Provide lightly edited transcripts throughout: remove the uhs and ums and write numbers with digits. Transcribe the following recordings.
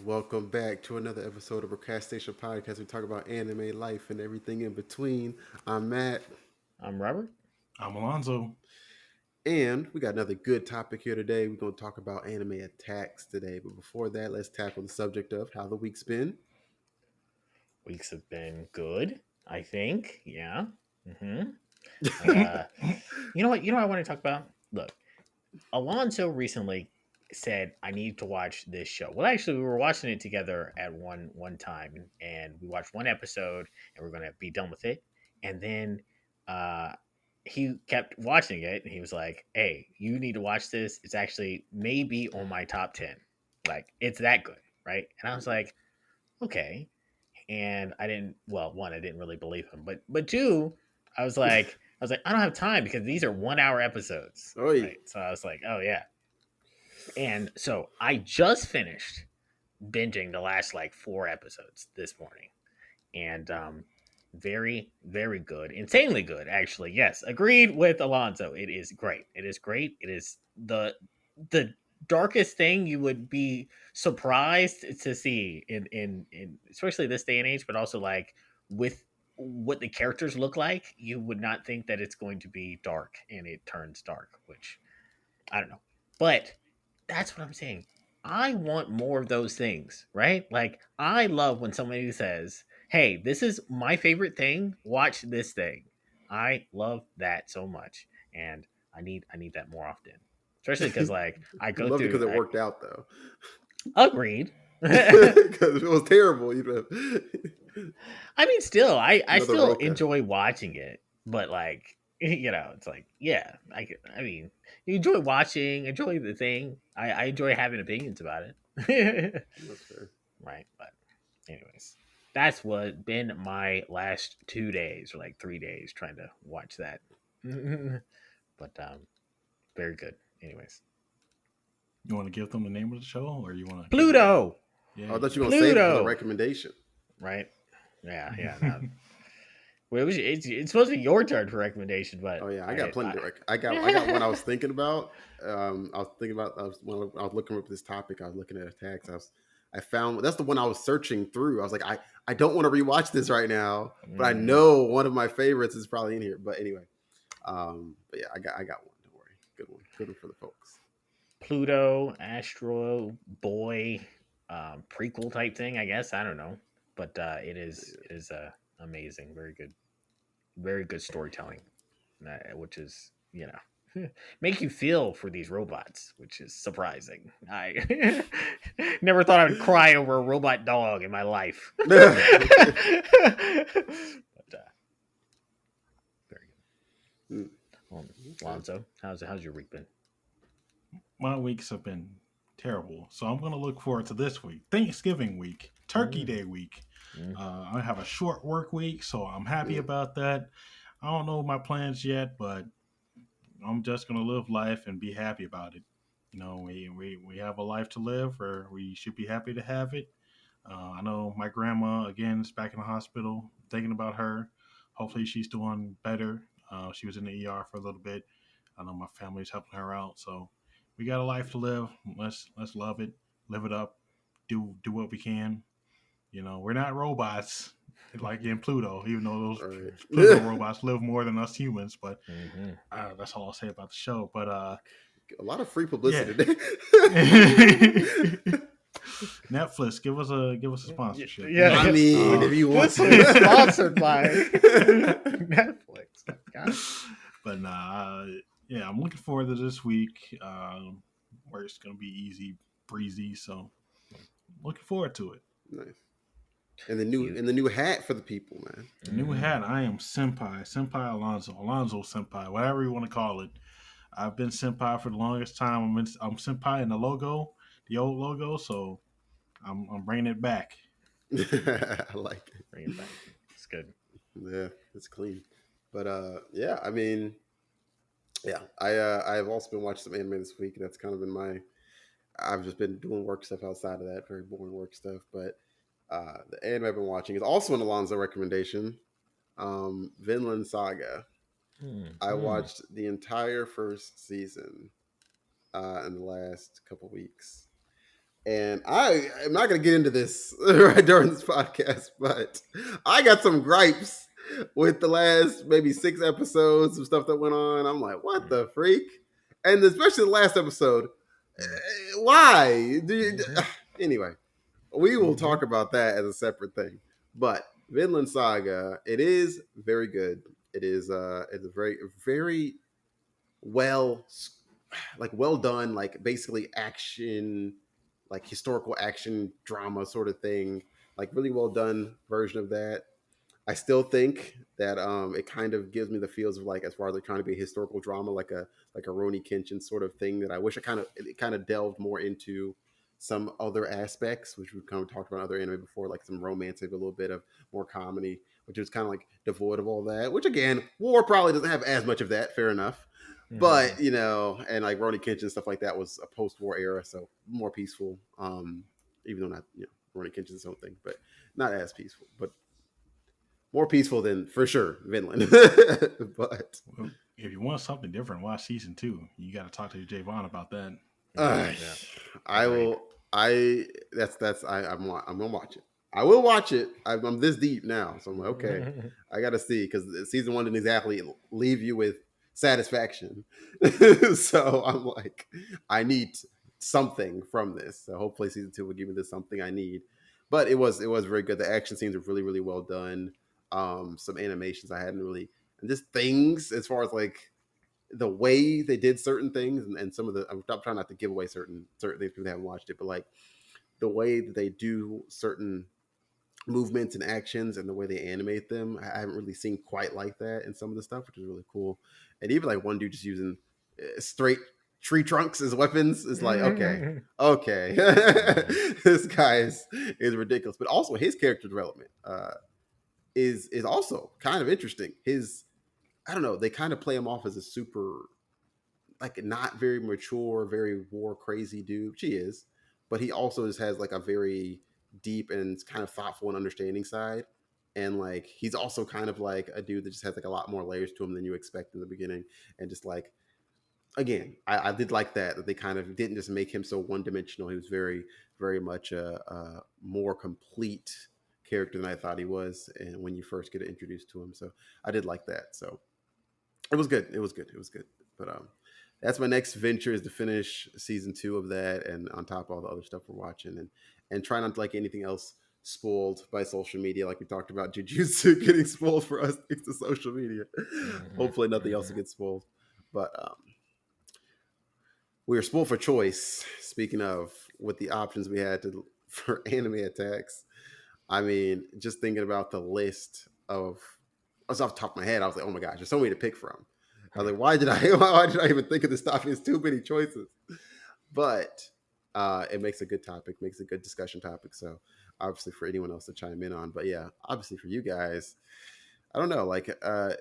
Welcome back to another episode of Procrastination Podcast. We talk about anime life and everything in between. I'm Matt, I'm Robert. I'm Alonzo. and we got another good topic here today. We're going to talk about anime attacks today. But before that, let's tackle the subject of how the week's been. Weeks have been good, I think. Yeah. hmm Uh, you know what? You know what I want to talk about? Look, Alonso recently said I need to watch this show. Well, actually, we were watching it together at one time, and we watched one episode, and we're gonna be done with it. And then uh, he kept watching it, and he was like, "Hey, you need to watch this. It's actually maybe on my top 10. Like, it's that good, right?" And I was like, "Okay." And I didn't. Well, one, I didn't really believe him, but two, I was like, I don't have time because these are 1 hour episodes, Oi. right? So I was like, oh yeah. And so I just finished binging the last like 4 episodes this morning, and very very good, insanely good actually. Yes, agreed with Alonso. It is great. It is great. It is the darkest thing you would be surprised to see in especially this day and age, but also like with what the characters look like, you would not think that it's going to be dark, and it turns dark, which I don't know. But that's what I'm saying. I want more of those things, right? Like I love when somebody says, "Hey, this is my favorite thing. Watch this thing." I love that so much, and I need that more often. Especially because like I You go loved it through. because it worked out, though. Agreed. Because if it was terrible, you'd have I mean, still, I another still Roka. enjoy watching it, but like, it's like, yeah, I mean, you enjoy watching, enjoy the thing. I enjoy having opinions about it. That's fair. Right. But, anyways, that's what been my last 2 days or like 3 days trying to watch that. But, very good. Anyways, You want to give them the name of the show, or you want to give them? Pluto, Oh, I Yeah. thought you were going to save it for the Pluto, recommendation. right? Yeah. No. Well, it's supposed to be your turn for recommendation, but Oh yeah, I got plenty to I got one I I was thinking about. When I was looking up this topic. I was looking at attacks. I found that's the one I was searching through. I was like, I don't want to rewatch this right now, but I mm, know one of my favorites is probably in here. But anyway, but yeah, I got one. Don't worry, good one for the folks. Pluto, Astro Boy, prequel type thing, I guess. I don't know, but it is amazing, very good storytelling, which is make you feel for these robots, which is surprising. I never thought I would cry over a robot dog in my life. But very Mm, good. okay. Lonzo, how's your week been? My weeks have been terrible, so I'm going to look forward to this week, Thanksgiving week, Turkey Mm, Day week. mm, I have a short work week, so I'm happy Mm. about that. I don't know my plans yet, but I'm just going to live life and be happy about it. We have a life to live, or we should be happy to have it. I know my grandma again is back in the hospital. Thinking about her. Hopefully she's doing better. She was in the ER for a little bit. I know my family's helping her out, so we got a life to live. Let's love it, live it up, do what we can. We're not robots like in Pluto, even though those All right. Pluto robots live more than us humans. But mhm. that's all I'll say about the show. But A lot of free yeah. publicity there. Netflix, give us a sponsorship. I Yeah, mean, if you want this is to. sponsored by Netflix. God. But yeah, I'm looking forward to this week, where it's gonna be easy breezy. So looking forward to it. Nice. You, And the new hat for the people, man. The new mhm. hat. I am Senpai Alonzo Senpai, whatever you want to call it. I've been Senpai for the longest time. I'm Senpai in the logo, the old logo. So I'm bringing it back. I like it. Bring it back. It's good. Yeah, it's clean. But yeah, I mean, yeah, I've also been watching some anime this week. That's kind of been my. I've just been doing work stuff outside of that, very boring work stuff. But the anime I've been watching is also an Alonzo recommendation. Vinland Saga. I Mm. watched the entire first season in the last couple weeks, And I am not going to get into this right during this podcast, but I got some gripes with the last maybe 6 episodes of stuff that went on. I'm like, what Mm, the freak? And especially the last episode. mm, Why? mhm, Anyway, we will mhm, talk about that as a separate thing. But Vinland Saga, it is very good. It's a very well well done, like basically action, like historical action drama sort of thing, like really well done version of that. I still think that it kind of gives me the feels of like, as far as like trying to be a historical drama, like a Roni Kenshin sort of thing, that I wish it kind of delved more into some other aspects, which we've kind of talked about in other anime before, like some romance, maybe a little bit of more comedy, which is kind of like devoid of all that. Which again, War probably doesn't have as much of that. Fair enough. But mhm. and like Roni Kenshin stuff like that was a post-war era, so more peaceful. Even though not, Roni Kenshin's its own thing, but not as peaceful. But more peaceful than for sure Vinland. But Well, if you want something different, watch season two. You got to talk to Javon about that. Yeah, uh, yeah, I agreed. will. I that's I'm gonna watch it. I will watch it. I'm this deep now, so I'm like, okay, I got to see, because season one didn't exactly leave you with satisfaction. So I'm like, I need something from this. So hopefully season two will give me this something I need. But it was very good. The action scenes are really really well done. Some animations I hadn't really, and just things as far as like the way they did certain things, and some of the, I'm trying not to give away certain things, people that haven't watched it, but like the way that they do certain movements and actions and the way they animate them, I haven't really seen quite like that in some of the stuff, which is really cool. And even like one dude just using straight tree trunks as weapons is like, okay, okay, Mhm. this guy is ridiculous. But also his character development is also kind of interesting. His, I don't know, they kind of play him off as a super, like, not very mature, very war crazy dude. She is, but he also just has like a very deep and kind of thoughtful and understanding side. And like he's also kind of like a dude that just has like a lot more layers to him than you expect in the beginning. And just like, again, I did like that they kind of didn't just make him so one dimensional. He was very very much a more complete character than I thought he was, and when you first get introduced to him, so I did like that. So it was good. It was good. It was good. But that's my next venture, is to finish season two of that, and on top of all the other stuff we're watching, and try not to like anything else spoiled by social media, like we talked about Jujutsu getting spoiled for us thanks to social media. Mhm, Hopefully, nothing else will mhm. get spoiled. But we were spoiled for choice. Speaking of, with the options we had to for anime attacks, I mean, just thinking about the list of, I was off the top of my head, I was like, oh my gosh, there's so many to pick from. I was like, why did I even think of this topic? It's too many choices. But it makes a good topic, makes a good discussion topic. So obviously for anyone else to chime in on. But yeah, obviously for you guys, I don't know, like I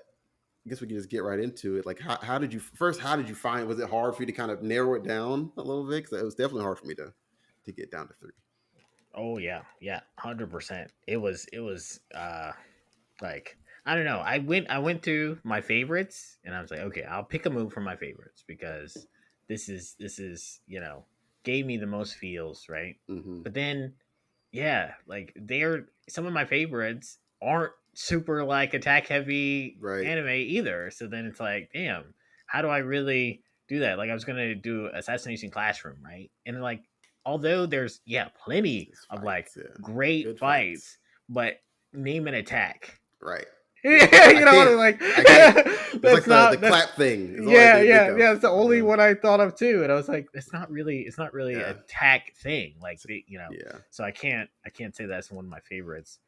guess we can just get right into it. Like, how did you first? How did you find? Was it hard for you to kind of narrow it down a little bit? Because it was definitely hard for me to get down to three. Oh yeah, yeah, 100%. It was like, I don't know. I went through my favorites and I was like, okay, I'll pick a move from my favorites because this is gave me the most feels, right? Mm-hmm. But then yeah, like they're some of my favorites aren't super like attack heavy Right. anime either. So then it's like, damn, how do I really do that? Like I was gonna do Assassination Classroom, right? And like although there's plenty Just of like fights. Yeah. great Good fights. fights, but name an attack. Right. Yeah. I You know what can't. I'm like? I can't. It's like That's the not that's clap thing is all I yeah, can think yeah, of. yeah. It's the only Uh, one I thought of too, and I was like, it's not really a yeah. tack thing, like It's- yeah. So I can't say that's one of my favorites.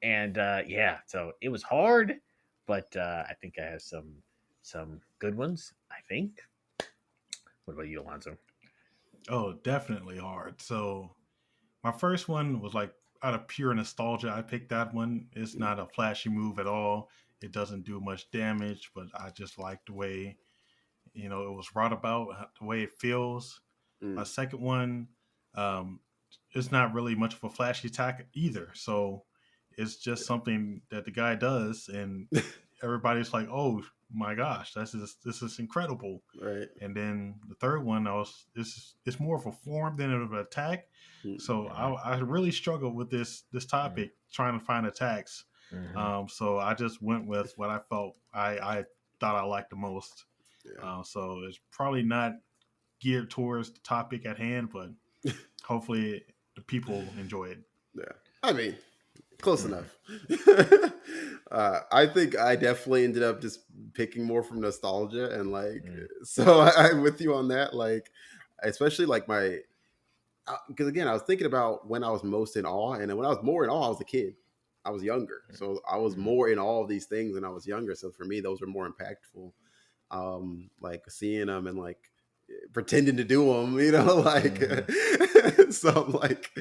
And yeah, so it was hard, but I think I have some good ones. I think. What about you, Alonso? Oh, definitely hard. So my first one was like out of pure nostalgia. I picked that one. It's Mm, not a flashy move at all. It doesn't do much damage, but I just like the way it was brought about, the way it feels. My mm. second one, um, it's not really much of a flashy attack either. So it's just something that the guy does, and everybody's like, "Oh, my gosh, this is incredible. Right. And then the third one, I was it's more of a form than of an attack. Mm. So Mhm. I really struggled with this Mhm. topic trying to find attacks. Mhm. So I just went with what I felt I thought I liked the most. Yeah. So it's probably not geared towards the topic at hand, but hopefully the people enjoy it. Yeah. I mean, close Mhm. enough. I think I definitely ended up just picking more from nostalgia and like, Mhm. so I'm with you on that. Like, especially like my, because again, I was thinking about when I was most in awe, and when I was more in awe, I was a kid. I was younger, so I was Mhm. more in all of these things when I was younger. So for me, those were more impactful. Like seeing them and like pretending to do them, like Mhm. so I'm like,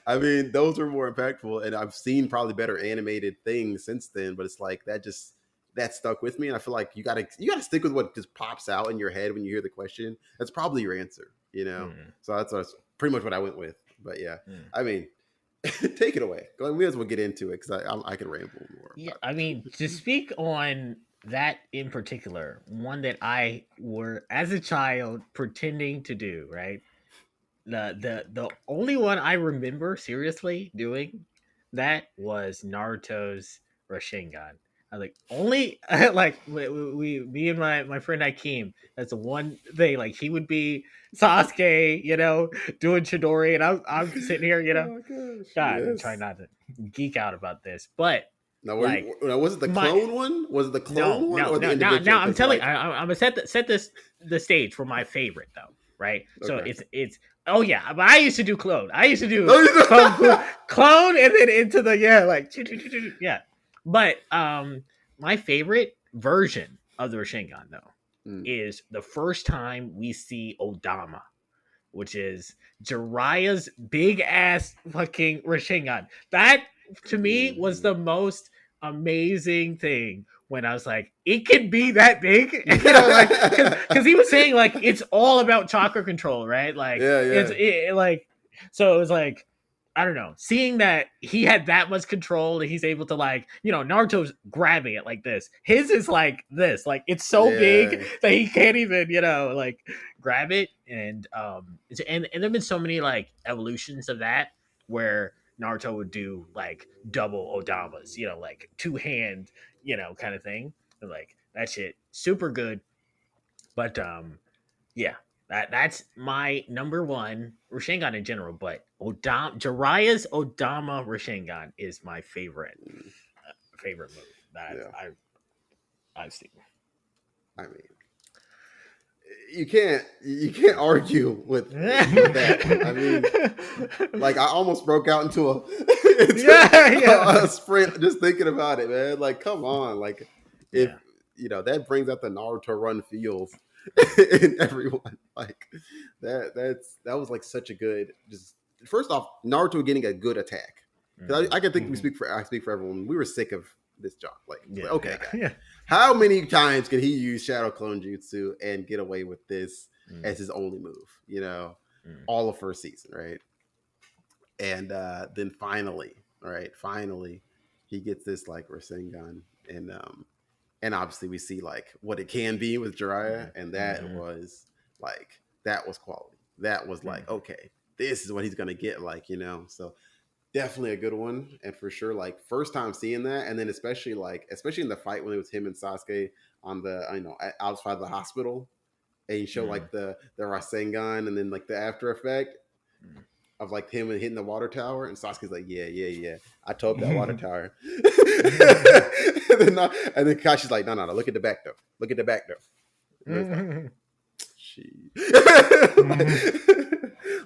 I mean, those were more impactful, and I've seen probably better animated things since then. But it's like that stuck with me, and I feel like you gotta stick with what just pops out in your head when you hear the question. That's probably your answer. Mhm. So that's pretty much what I went with. But yeah, Mhm. I mean, take it away. We may as well get into it because I can ramble more Yeah, about I mean, to it. speak on that in particular, one that I were as a child pretending to do, right? The only one I remember seriously doing that was Naruto's Rasengan. I was like only like me and my friend Hakeem. That's the one thing. Like he would be Sasuke, doing Chidori, and I'm sitting here, Oh my gosh! God, I'm trying Yes. not to geek out about this, but like Now, was it the my clone one? Was it the no, clone one no, or the no. Now individual? I'm Because telling. like, I'm gonna set the stage for my favorite though, right? So okay. it's. Oh yeah, but I used to do clone. I used to do No, you clone, don't. clone, and then into the like yeah. But my favorite version of the Rasengan though Mm, is the first time we see Odama, which is Jiraiya's big ass fucking Rasengan. That to me was mhm. the most amazing thing when I was like, it can be that big, like because he was saying like it's all about chakra control, right? Like Yeah, it's yeah, like so it was like I don't know, seeing that he had that much control and he's able to like, Naruto's grabbing it like this. His is like this, like it's so big yeah, that he can't even, like grab it. And and there've been so many like evolutions of that where Naruto would do like double Odamas, like two hand, kind of thing. And like that shit super good. But yeah, that's my number one Rasengan in general. But Jiraiya's Odama Rasengan is my mm, favorite move that yeah. I've seen. I mean, you can't argue with that one. I mean, like I almost broke out into a Yeah, into a yeah, sprint just thinking about it, man. Like, come on, like if yeah. that brings out the Naruto run feels in everyone. Like that was like such a good. Just first off, Naruto getting a good attack. Because Mhm. I can think Mhm. I speak for everyone. We were sick of this job. Like, it's like, Yeah, okay, yeah, guy, yeah. how many times can he use Shadow Clone Jutsu and get away with this Mm, as his only move? mm, All of first season, right? And then finally, right, finally, he gets this like Rasengan, and obviously we see like what it can be with Jiraiya, mm, and mhm, that was quality. That was like, mhm, okay, this is what he's gonna get, So definitely a good one, and for sure, like first time seeing that, and then especially in the fight when it was him and Sasuke on the outside the hospital, and you show mm, like the Rasengan, and then like the after effect mm. of like him and hitting the water tower, and Sasuke's like, yeah, yeah, yeah. I told that water tower. And then Kashi's like, no, no, no. Look at the back door. Look at the back door. And it's like, she,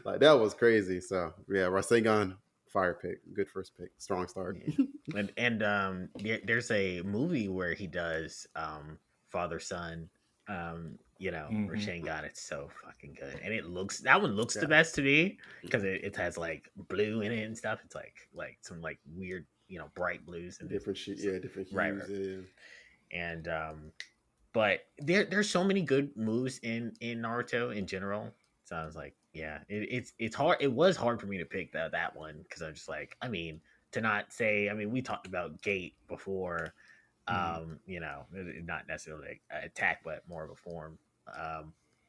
like that was crazy. So yeah, Rasengan, fire pick, good first pick, strong start. Yeah. And there's a movie where he does father son Mhm. Rasengan. It's so fucking good, and that one looks the Yeah, best to me because it has like blue in it and stuff. It's like some like weird bright blues and different shit. so, Yeah, different right, hues. right. Yeah, And but there's so many good moves in Naruto in general. So I was like, yeah, it's hard. It was hard for me to pick that one because I'm just like, I mean, to not say, I mean, we talked about Gate before, Mhm. Not necessarily attack, but more of a form.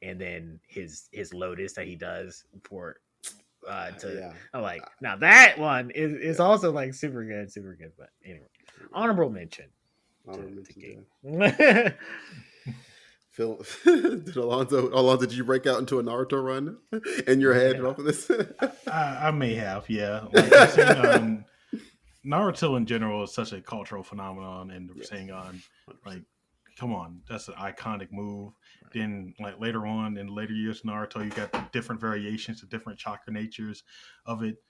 And then his lotus that he does for to Yeah, I'm like, uh, now that one is yeah. also like super good. But anyway, honorable mention Honorable to mentions. King. Yeah. Yeah, Phil, did you break out into a Naruto run in your head off of this? I may have, yeah. Like Rasengan, Naruto in general is such a cultural phenomenon, and the Yes, Rasengan, like, 100%. come on, that's an iconic move. Then, like later on in later years, of Naruto, you got the different variations, the different chakra natures of it.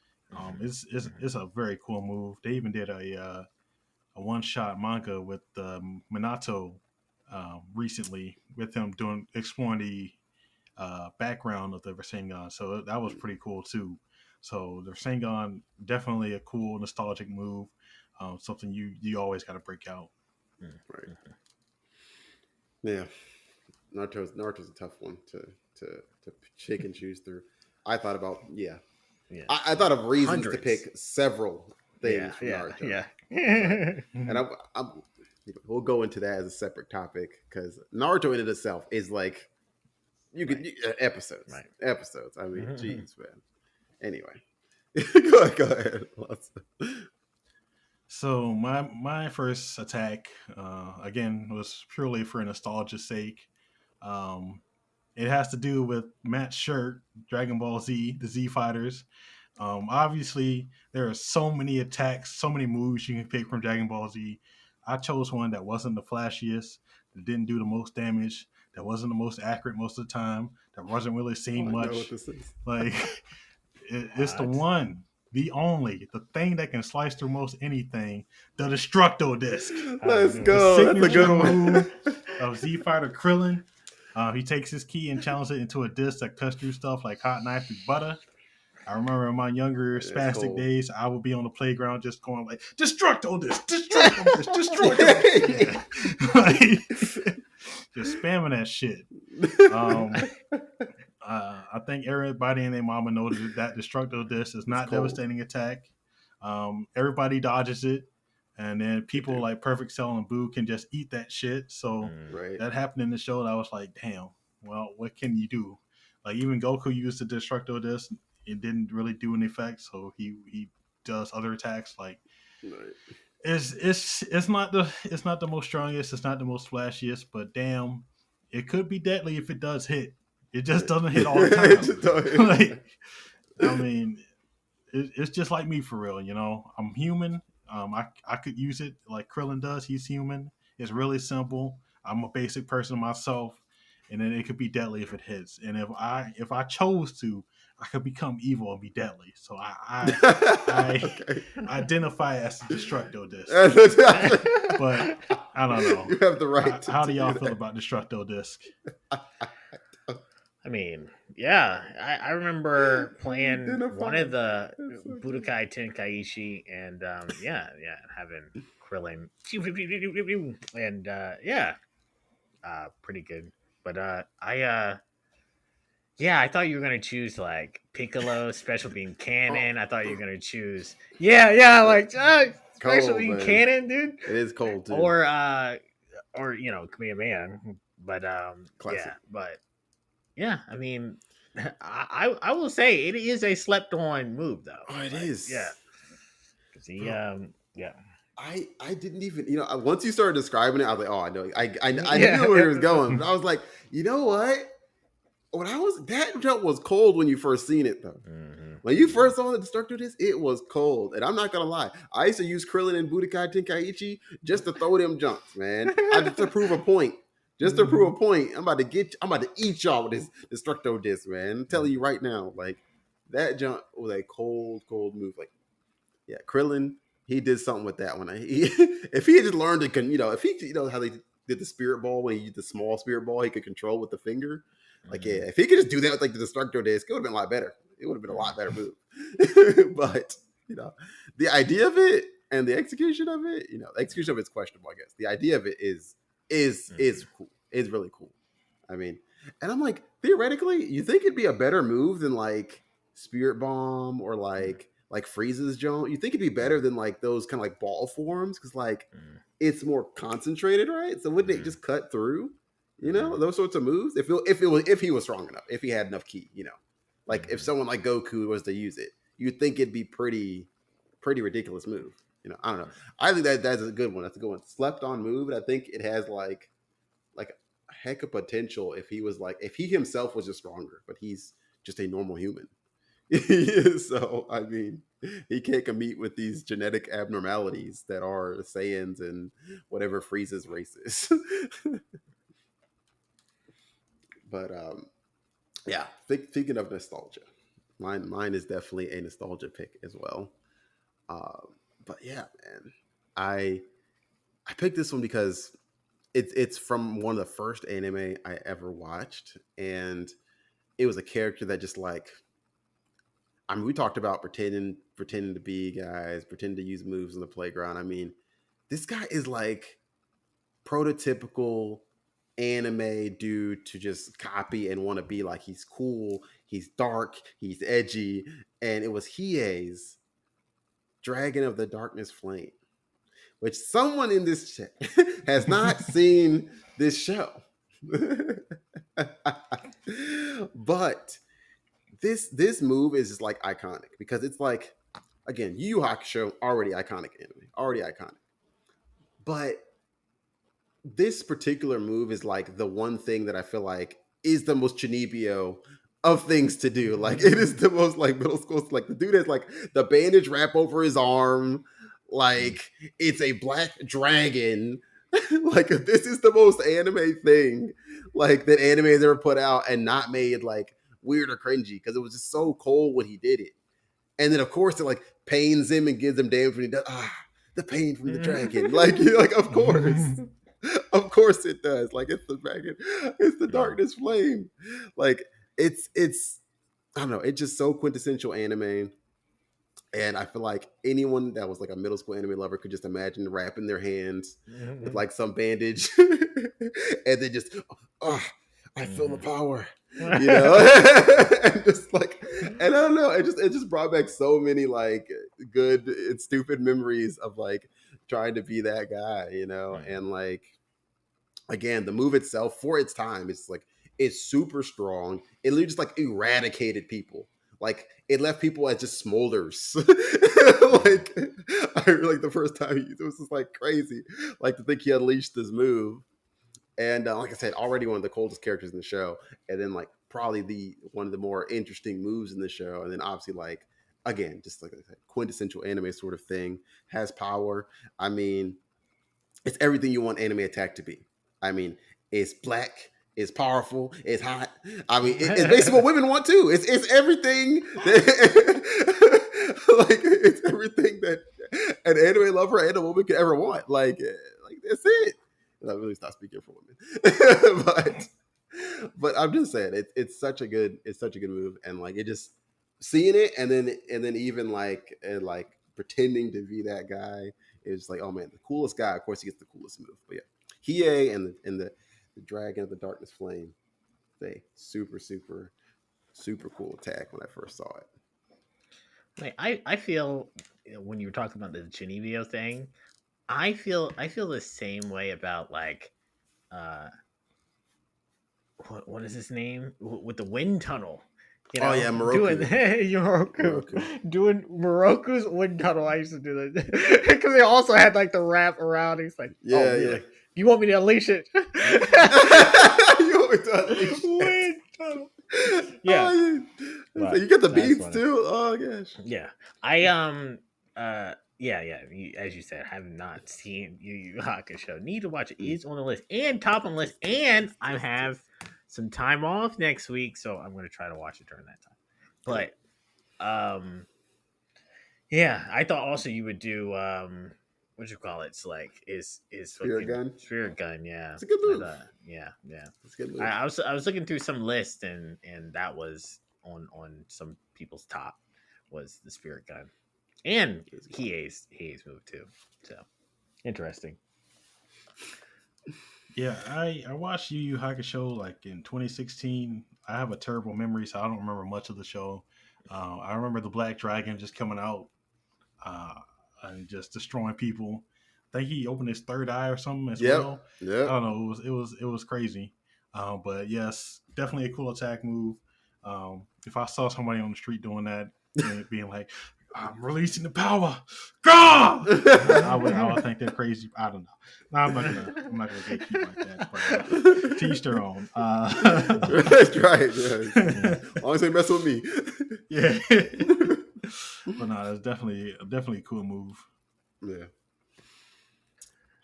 It's a very cool move. They even did a one shot manga with Minato recently, with him doing exploring the background of the Rasengan. So that was pretty cool too. So the Rasengan definitely a cool nostalgic move. Something you always got to break out. Right. Yeah. Naruto's a tough one to to pick and choose through. I thought about I thought of reasons to hundreds. pick several Yeah, things from yeah, Naruto, yeah. but and Mhm. I'm we'll go into that as a separate topic because Naruto in it itself is like Right, episodes, right. episodes. I mean, Mhm. geez, man. Anyway, go ahead. So my first attack again was purely for nostalgia's sake. Um, it has to do with Matt's shirt, Dragon Ball Z, the Z Fighters. Obviously, there are so many attacks, so many moves you can pick from Dragon Ball Z. I chose one that wasn't the flashiest, that didn't do the most damage, that wasn't the most accurate most of the time, that wasn't really Oh, seen I know what much. this is. Like it's the What? one, the only, the thing that can slice through most anything, the Destructo Disc, Let's the Dude. go. That's a signature good one. move of Z Fighter Krillin. He takes his key and channels it into a disc that cuts through stuff like hot knife through butter. I remember in my younger It's spastic cold. days, I would be on the playground just going like, "Destructo this, Destructo this, Destructo this," yeah, like just spamming that shit. Um, I think everybody and their mama knows that Destructo Disc is It's not cold. devastating attack. Everybody dodges it, and then They people do. like Perfect Cell and Boo can just eat that shit. So Mm. Right. that happened in the show. And I was like, damn. Well, what can you do? Like even Goku used the Destructo Disc. It didn't really do an effect, so he does other attacks. Like Right. it's not the most strongest. It's not the most flashiest, but damn, it could be deadly if it does hit. It just Right. doesn't hit all the It time. just don't- Like I mean, it's just like me for real. I'm human. I could use it like Krillin does. He's human. It's really simple. I'm a basic person myself, and then it could be deadly if it hits. And if I chose to, I could become evil and be deadly. So I Okay. identify as the Destructo Disc. you But I don't know. have the right How to do y'all do feel that. about Destructo Disc? I mean, yeah, I remember playing one Identify. of the That's so good. Budokai Tenkaichi, and yeah, having Krillin, and pretty good. But yeah, I thought you were gonna choose like Piccolo, Special Beam Oh, Cannon. I thought you were gonna choose, yeah, uh, like Special cold Beam man. Cannon, dude, It is cold too. or Kamehameha. But Classic. yeah, I mean, I will say it is a slept on move though. Oh, it Like, yeah, is, because he, bro. yeah, I didn't even once you started describing it, I was like, oh, I know. I knew where he yeah, was going, but I was like, you know what? When I was that jump was cold when you first seen it though. hmm When you first saw the Destructor this, it was cold. And I'm not gonna lie. I used to use Krillin and Budokai Tenkaichi just to throw them jumps, man. I just to prove a point. Just to prove a point. I'm about to eat y'all with this Destructo disc, man. I'm telling you right now, like that jump was a cold move. Like, yeah, Krillin, he did something with that one. If he had just learned to if he how they did the spirit ball when he used the small spirit ball he could control with the finger. Like, yeah, hmm if he could just do that with like the Destructo disc, it would have been a lot better. It would have been a lot better move. But the idea of it and the execution of it, the execution of it's questionable, I guess. The idea of it is cool. It's really cool. I mean, and I'm like, theoretically, you think it'd be a better move than like Spirit Bomb or like like Frieza's Joan. You think it'd be better than like those kind of like ball forms because like Mm, it's more concentrated, right? So wouldn't it mm, just cut through? You know mm, those sorts of moves. If he was strong enough, if he had enough ki, you know, like if mm, someone like Goku was to use it, you'd think it'd be pretty ridiculous move. You know, I don't know. I think that's a good one. That's a good one. Slept on move, and I think it has like a heck of potential if he was like if he himself was just stronger, but he's just a normal human. So I mean, he can't compete with these genetic abnormalities that are Saiyans and whatever Frieza's race is. But yeah, thinking of nostalgia, mine is definitely a nostalgia pick as well. But yeah, man, I I picked this one because it's from one of the first anime I ever watched, and it was a character that just like I mean, we talked about pretending to be guys, pretending to use moves on the playground. I mean, this guy is like prototypical anime dude to just copy and want to be like he's cool, he's dark, he's edgy, and it was Hiei's Dragon of the Darkness Flame, which someone in this chat has not seen this show. But this move is just like iconic because it's like again, Yu Yu Hakusho already iconic anime, already iconic. But this particular move is like the one thing that I feel like is the most Chinibio of things to do. Like it is the most like middle school. Like the dude has like the bandage wrap over his arm. mm, Like it's a black dragon. Like this is the most anime thing like that anime has ever put out and not made like weird or cringy because it was just so cold when he did it. And then of course it like pains him and gives him damage when he does the pain from the dragon. Like you're like, of course. mm. Of course it does. Like it's the dragon, it's the Yeah. darkness flame. Like it's I don't know, it's just so quintessential anime. And I feel like anyone that was like a middle school anime lover could just imagine wrapping their hands with Mhm, like some bandage and then just, oh, I feel the mhm. power, you know? And just like, and I don't know, it just brought back so many like good and stupid memories of like trying to be that guy, you know? Mm, And like, again, the move itself for its time, it's like it's super strong. It literally just like eradicated people. Like it left people as just smolders. mm, Like I like the first time it was just like crazy. Like to think he unleashed this move, and like I said, already one of the coldest characters in the show, and then like probably the one of the more interesting moves in the show, and then obviously like again, just like I said, quintessential anime sort of thing has power. I mean, it's everything you want anime attack to be. I mean, it's black, it's powerful, it's hot. I mean, it's basically what women want too. It's everything that like it's everything that an anime lover and a woman could ever want. Like that's it. And I really stop speaking for women, but I'm just saying it's such a good move, and like it just seeing it, and then even like and like pretending to be that guy is like, oh man, the coolest guy. Of course, he gets the coolest move. But yeah, Hiei and the Dragon of the Darkness Flame, they super cool attack when I first saw it. like I feel when you were talking about the Genevio thing, I feel the same way about like uh what is his name with the wind tunnel. You Oh know, yeah, doing Moroku, Yoroku, Moroku. doing Moroku's wind tunnel. I used to do that because they also had like the wrap around. He's like, "Oh, Yeah, yeah. really? You want me to unleash it?" You want me to unleash it? Wind tunnel. Oh, Yeah, you but get the that's beats funny. too. Oh gosh. Yeah, I yeah. As you said, I have not seen Yu Yu Hakusho. Need to watch it. Mm. It's on the list and top on the list, Tisk, tisk, and tisk, I tisk, have tisk. some time off next week, so I'm going to try to watch it during that time. Good. But um, yeah, I thought also you would do what you call it? It's like is Spirit fucking gun. spirit gun. Yeah, It's a good I move. thought yeah. It's a good I, move. I was looking through some list and that was on some people's top was the spirit gun and It is good. Hiei's move too. So interesting. Yeah, I watched Yu Yu Hakusho like in 2016. I have a terrible memory, so I don't remember much of the show. I remember the Black Dragon just coming out uh, and just destroying people. I think he opened his third eye or something as Yep. well. I Yep. don't know. It was crazy. But yes, definitely a cool attack move. If I saw somebody on the street doing that, being like, "I'm releasing the power," God, I would think they're crazy. I don't know. No, I'm not gonna gatekeep like that. But to each their own. That's right. Yeah. As long as they mess with me. Yeah. But no, that's definitely a cool move. Yeah.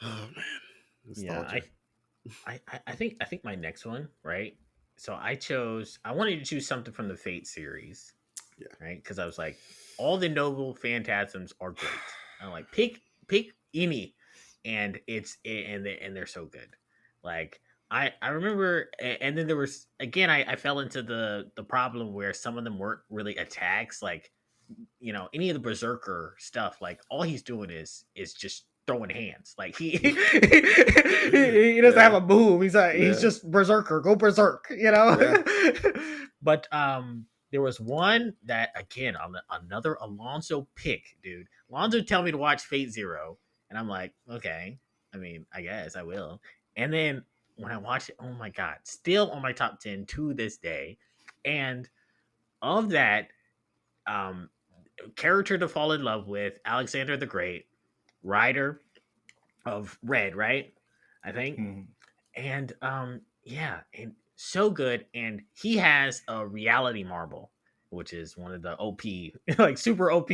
Oh man, Yeah, nostalgia. I think my next one, right? So I wanted to choose something from the Fate series, Yeah. right? Because I was like, all the noble phantasms are great. I'm like, pick any, and they're so good. Like I remember, and then there was again, I fell into the problem where some of them weren't really attacks, like any of the berserker stuff. Like all he's doing is just throwing hands. Like he doesn't have Yeah. a move. He's Yeah. just berserker. Go berserk. Yeah. But there was one that again on another Alonso pick, dude. Alonso tell me to watch Fate Zero, and I'm like, okay. I mean, I guess I will. And then when I watched it, oh my god, still on my top 10 to this day. And of that, um, character to fall in love with, Alexander the Great, writer of Red, right? I think. Mhm. And yeah, and so good. And he has a reality marble, which is one of the OP, like super OP,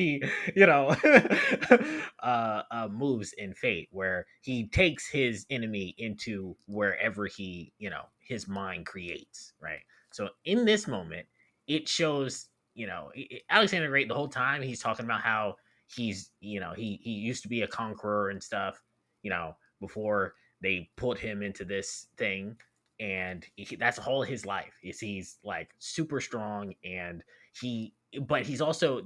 moves in Fate, where he takes his enemy into wherever his mind creates, right? So in this moment, it shows, Alexander the Great the whole time he's talking about how he used to be a conqueror and stuff, before they put him into this thing, and that's all his life is he's like super strong, and but he's also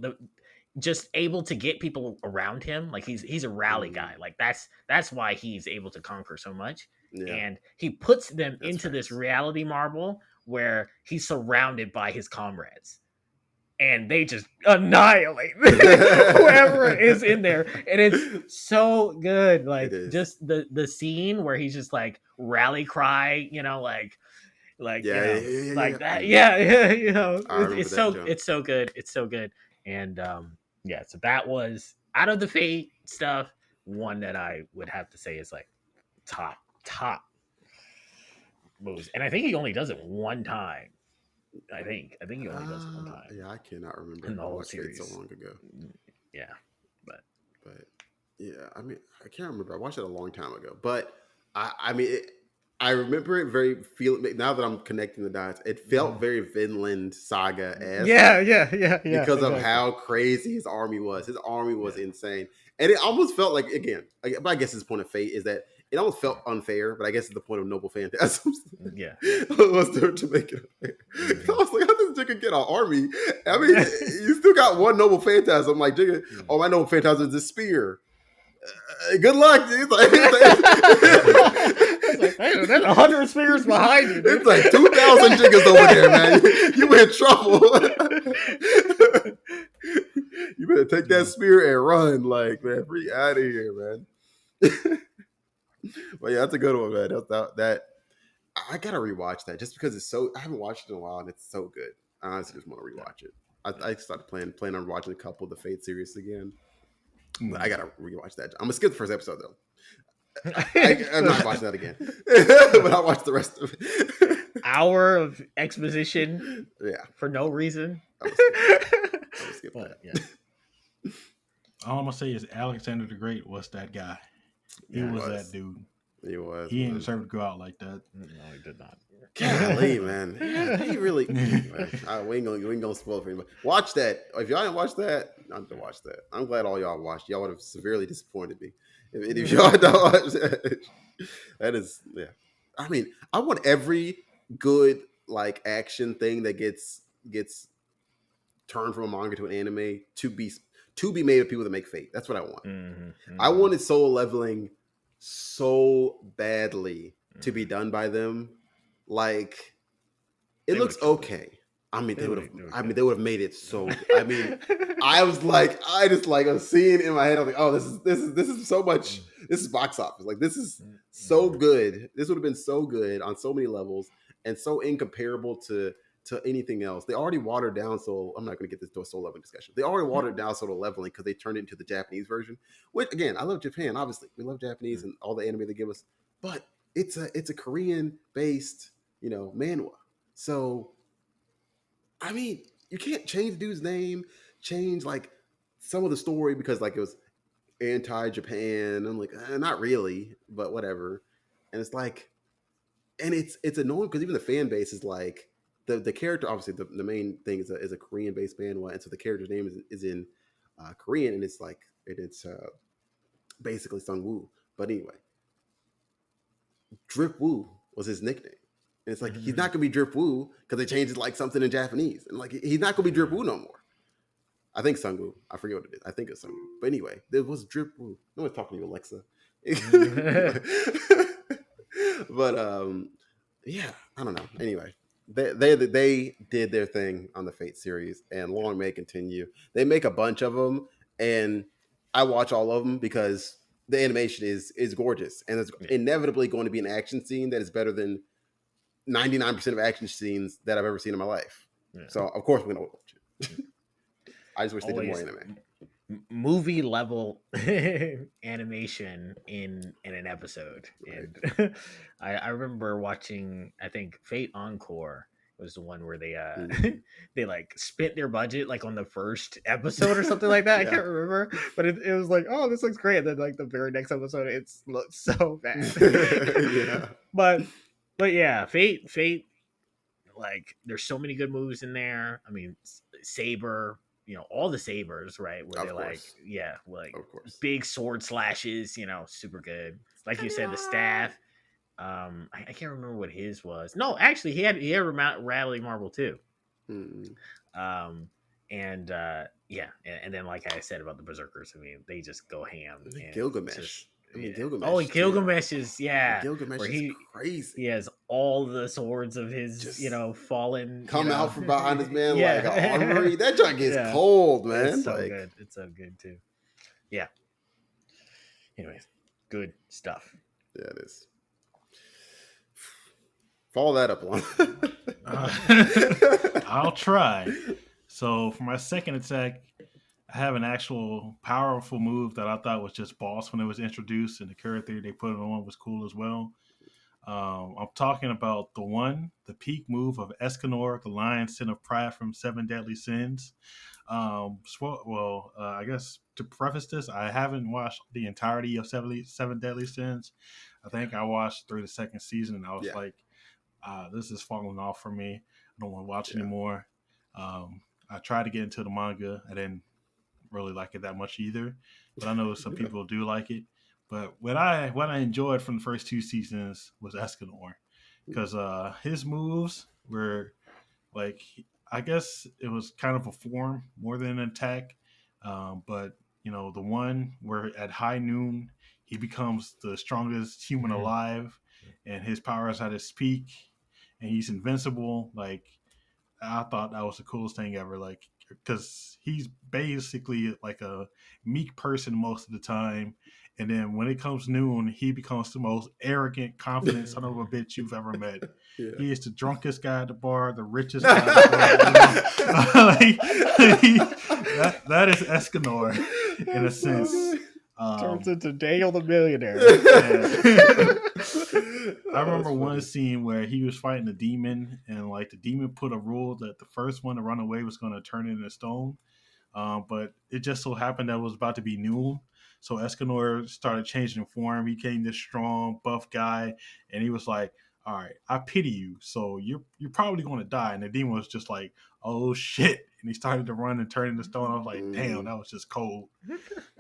just able to get people around him. Like he's a rally Mm, guy. Like that's why he's able to conquer so much. yeah. And he puts them That's into this facts. reality marble where he's surrounded by his comrades, and they just annihilate whoever is in there, and it's so good. It Like is. just the scene where he's just like rally cry, like Yeah. Yeah. Yeah. Yeah. Yeah. like that. Mm, Yeah, yeah, I remember it's that so jump. it's so good. It's so good. And yeah, so that was out of the Fate stuff, one that I would have to say is like top moves. And I think he only does it one time. I think he only does it one time Yeah. I cannot remember. in the I whole watched Fate so series. long ago. Yeah, but But yeah, I mean, I can't remember. I watched it a long time ago, but I mean, I remember it very feel. Now that I'm connecting the dots, it felt Mhm. very Vinland Saga esque Yeah, because of exactly. how crazy his army was. His army was Yeah, insane, and it almost felt like again. But I guess his point of fate is that it almost felt yeah, unfair. But I guess it's the point of noble phantasms yeah. was to make it unfair. I Hmm. was like, how does Jigga get an army? I mean, you still got one noble phantasm. Like Jigga, oh, my noble phantasm is a spear. Good luck, dude. It's like, hey, there's 100 spears behind you, dude. It's like 2,000 jiggers over there, man. You in trouble. You better take that Yeah. spear and run, like man, free out of here, man. But yeah, that's a good one, man. That I gotta rewatch that just because it's so. I haven't watched it in a while, and it's so good. I honestly just want to Yeah, rewatch it. I started playing on watching a couple of the Fate series again. But I Mhm. gotta rewatch that. I'm gonna skip the first episode though. I'm not yeah. watching that again, but I'll watch the rest of it. Hour of exposition Yeah, for no reason. I'm gonna skip that. I'm gonna skip But yeah, that. All I'm gonna say is Alexander the Great was that guy. He He yeah. was that was. dude. He was, He didn't man. deserve to go out like that. No, he did not. Golly, man. Yeah, he really. Man, we ain't gonna spoil it for anybody. Watch that. If y'all didn't watch that, I'm to watch that. I'm glad all y'all watched. Y'all would have severely disappointed me if any of y'all don't watch that. That is, yeah. I mean, I want every good like action thing that gets turned from a manga to an anime to be made of people that make Fate. That's what I want. Hmm. I Hmm. wanted soul leveling so badly to be Hmm. done by them. Like it They would looks have killed it. okay. I mean, It they would would, have. it would I mean, good. they would have made it so. I mean, I was like, I just like a scene in my head. I was like, oh, this is so much. This is box office. Like this is so Mhm. good. This would have been so good on so many levels and so incomparable to anything else. They already watered down. So I'm not going to get this to a soul leveling discussion. They already watered down solo leveling because they turned it into the Japanese version. Which again, I love Japan. Obviously, we love Japanese and all the anime they give us. But it's a Korean based manhwa. So I mean, you can't change the dude's name, change like some of the story because like it was anti-Japan. I'm like, not really, but whatever. And it's like, and it's annoying because even the fan base is like the character. Obviously, the main thing is a Korean based manhwa, and so the character's name is in Korean, and it's like it's basically Sung Woo. But anyway, Drip Woo was his nickname. And it's like he's not Mhm. gonna be Drip Woo because they changed it like something in Japanese, and like he's not gonna be Drip Woo no more. I think Sungwoo. I forget what it is. I think it's Sungwoo. But anyway, there was Drip Woo. No one's talking to you, Alexa. Mhm. But yeah, I don't know. Anyway, they did their thing on the Fate series, and long may it continue. They make a bunch of them, and I watch all of them because the animation is gorgeous, and there's Yeah, inevitably going to be an action scene that is better than 99% of action scenes that I've ever seen in my life. yeah. So of course we're gonna watch it. I just wish they did more Always anime. movie level animation in an episode. Right. And I remember watching, I think Fate Encore was the one where they Mhm. they like spent their budget like on the first episode or something like that. I Yeah. can't remember, but it was like, oh, this looks great. And then like the very next episode, it's looks so bad. Yeah. but but yeah, Fate, like there's so many good moves in there. I mean, Saber, all the sabers, right? Where Of they're like, course. yeah, like Of course. big sword slashes, super good. Like you said, the staff. I can't remember what his was. No, actually, he had rattling marble too. Mm. Um, and yeah, and then like I said about the berserkers, I mean, they just go ham and Gilgamesh. just I mean, yeah. Oh, and Gilgamesh too. Gilgamesh is yeah, Gilgamesh where is he crazy. has all the swords of his Just fallen come out from behind this man like an yeah armory. That junk is yeah, cold, it's man. so Like, good, it's so good too. Yeah, anyways, good stuff. yeah, it is. Follow that up on. I'll try. So for my second attack, I have an actual powerful move that I thought was just boss when it was introduced, and the character they put it on was cool as well. I'm talking about the peak move of Escanor, the lion sin of pride from Seven Deadly Sins. I guess to preface this, I haven't watched the entirety of Seven Deadly Sins. I think I watched through the second season, and I was Yeah. like, this is falling off for me. I don't want to watch Yeah. anymore. I tried to get into the manga. I didn't really like it that much either, but I know some Yeah. people do like it. But what I enjoyed from the first two seasons was Escanor, because his moves were like, I guess it was kind of a form more than an attack. But the one where at high noon he becomes the strongest human Mhm. alive, and his powers at his peak, and he's invincible. Like, I thought that was the coolest thing ever. Like, because he's basically like a meek person most of the time, and then when it comes noon, he becomes the most arrogant, confident son of a bitch you've ever met. Yeah. He is the drunkest guy at the bar, the richest guy at the bar. That is Escanor in a That's so sense. good. Turns Um, into Daniel the millionaire. yeah. I Oh, remember that's one funny. scene where he was fighting a demon, and like the demon put a rule that the first one to run away was going to turn into stone. But it just so happened that it was about to be noon, so Escanor started changing form. He became this strong, buff guy, and he was like, "All right, I pity you, so you're probably going to die." And the demon was just like, "Oh shit!" And he started to run and turn into stone. I was like, "Damn, Mhm. that was just cold."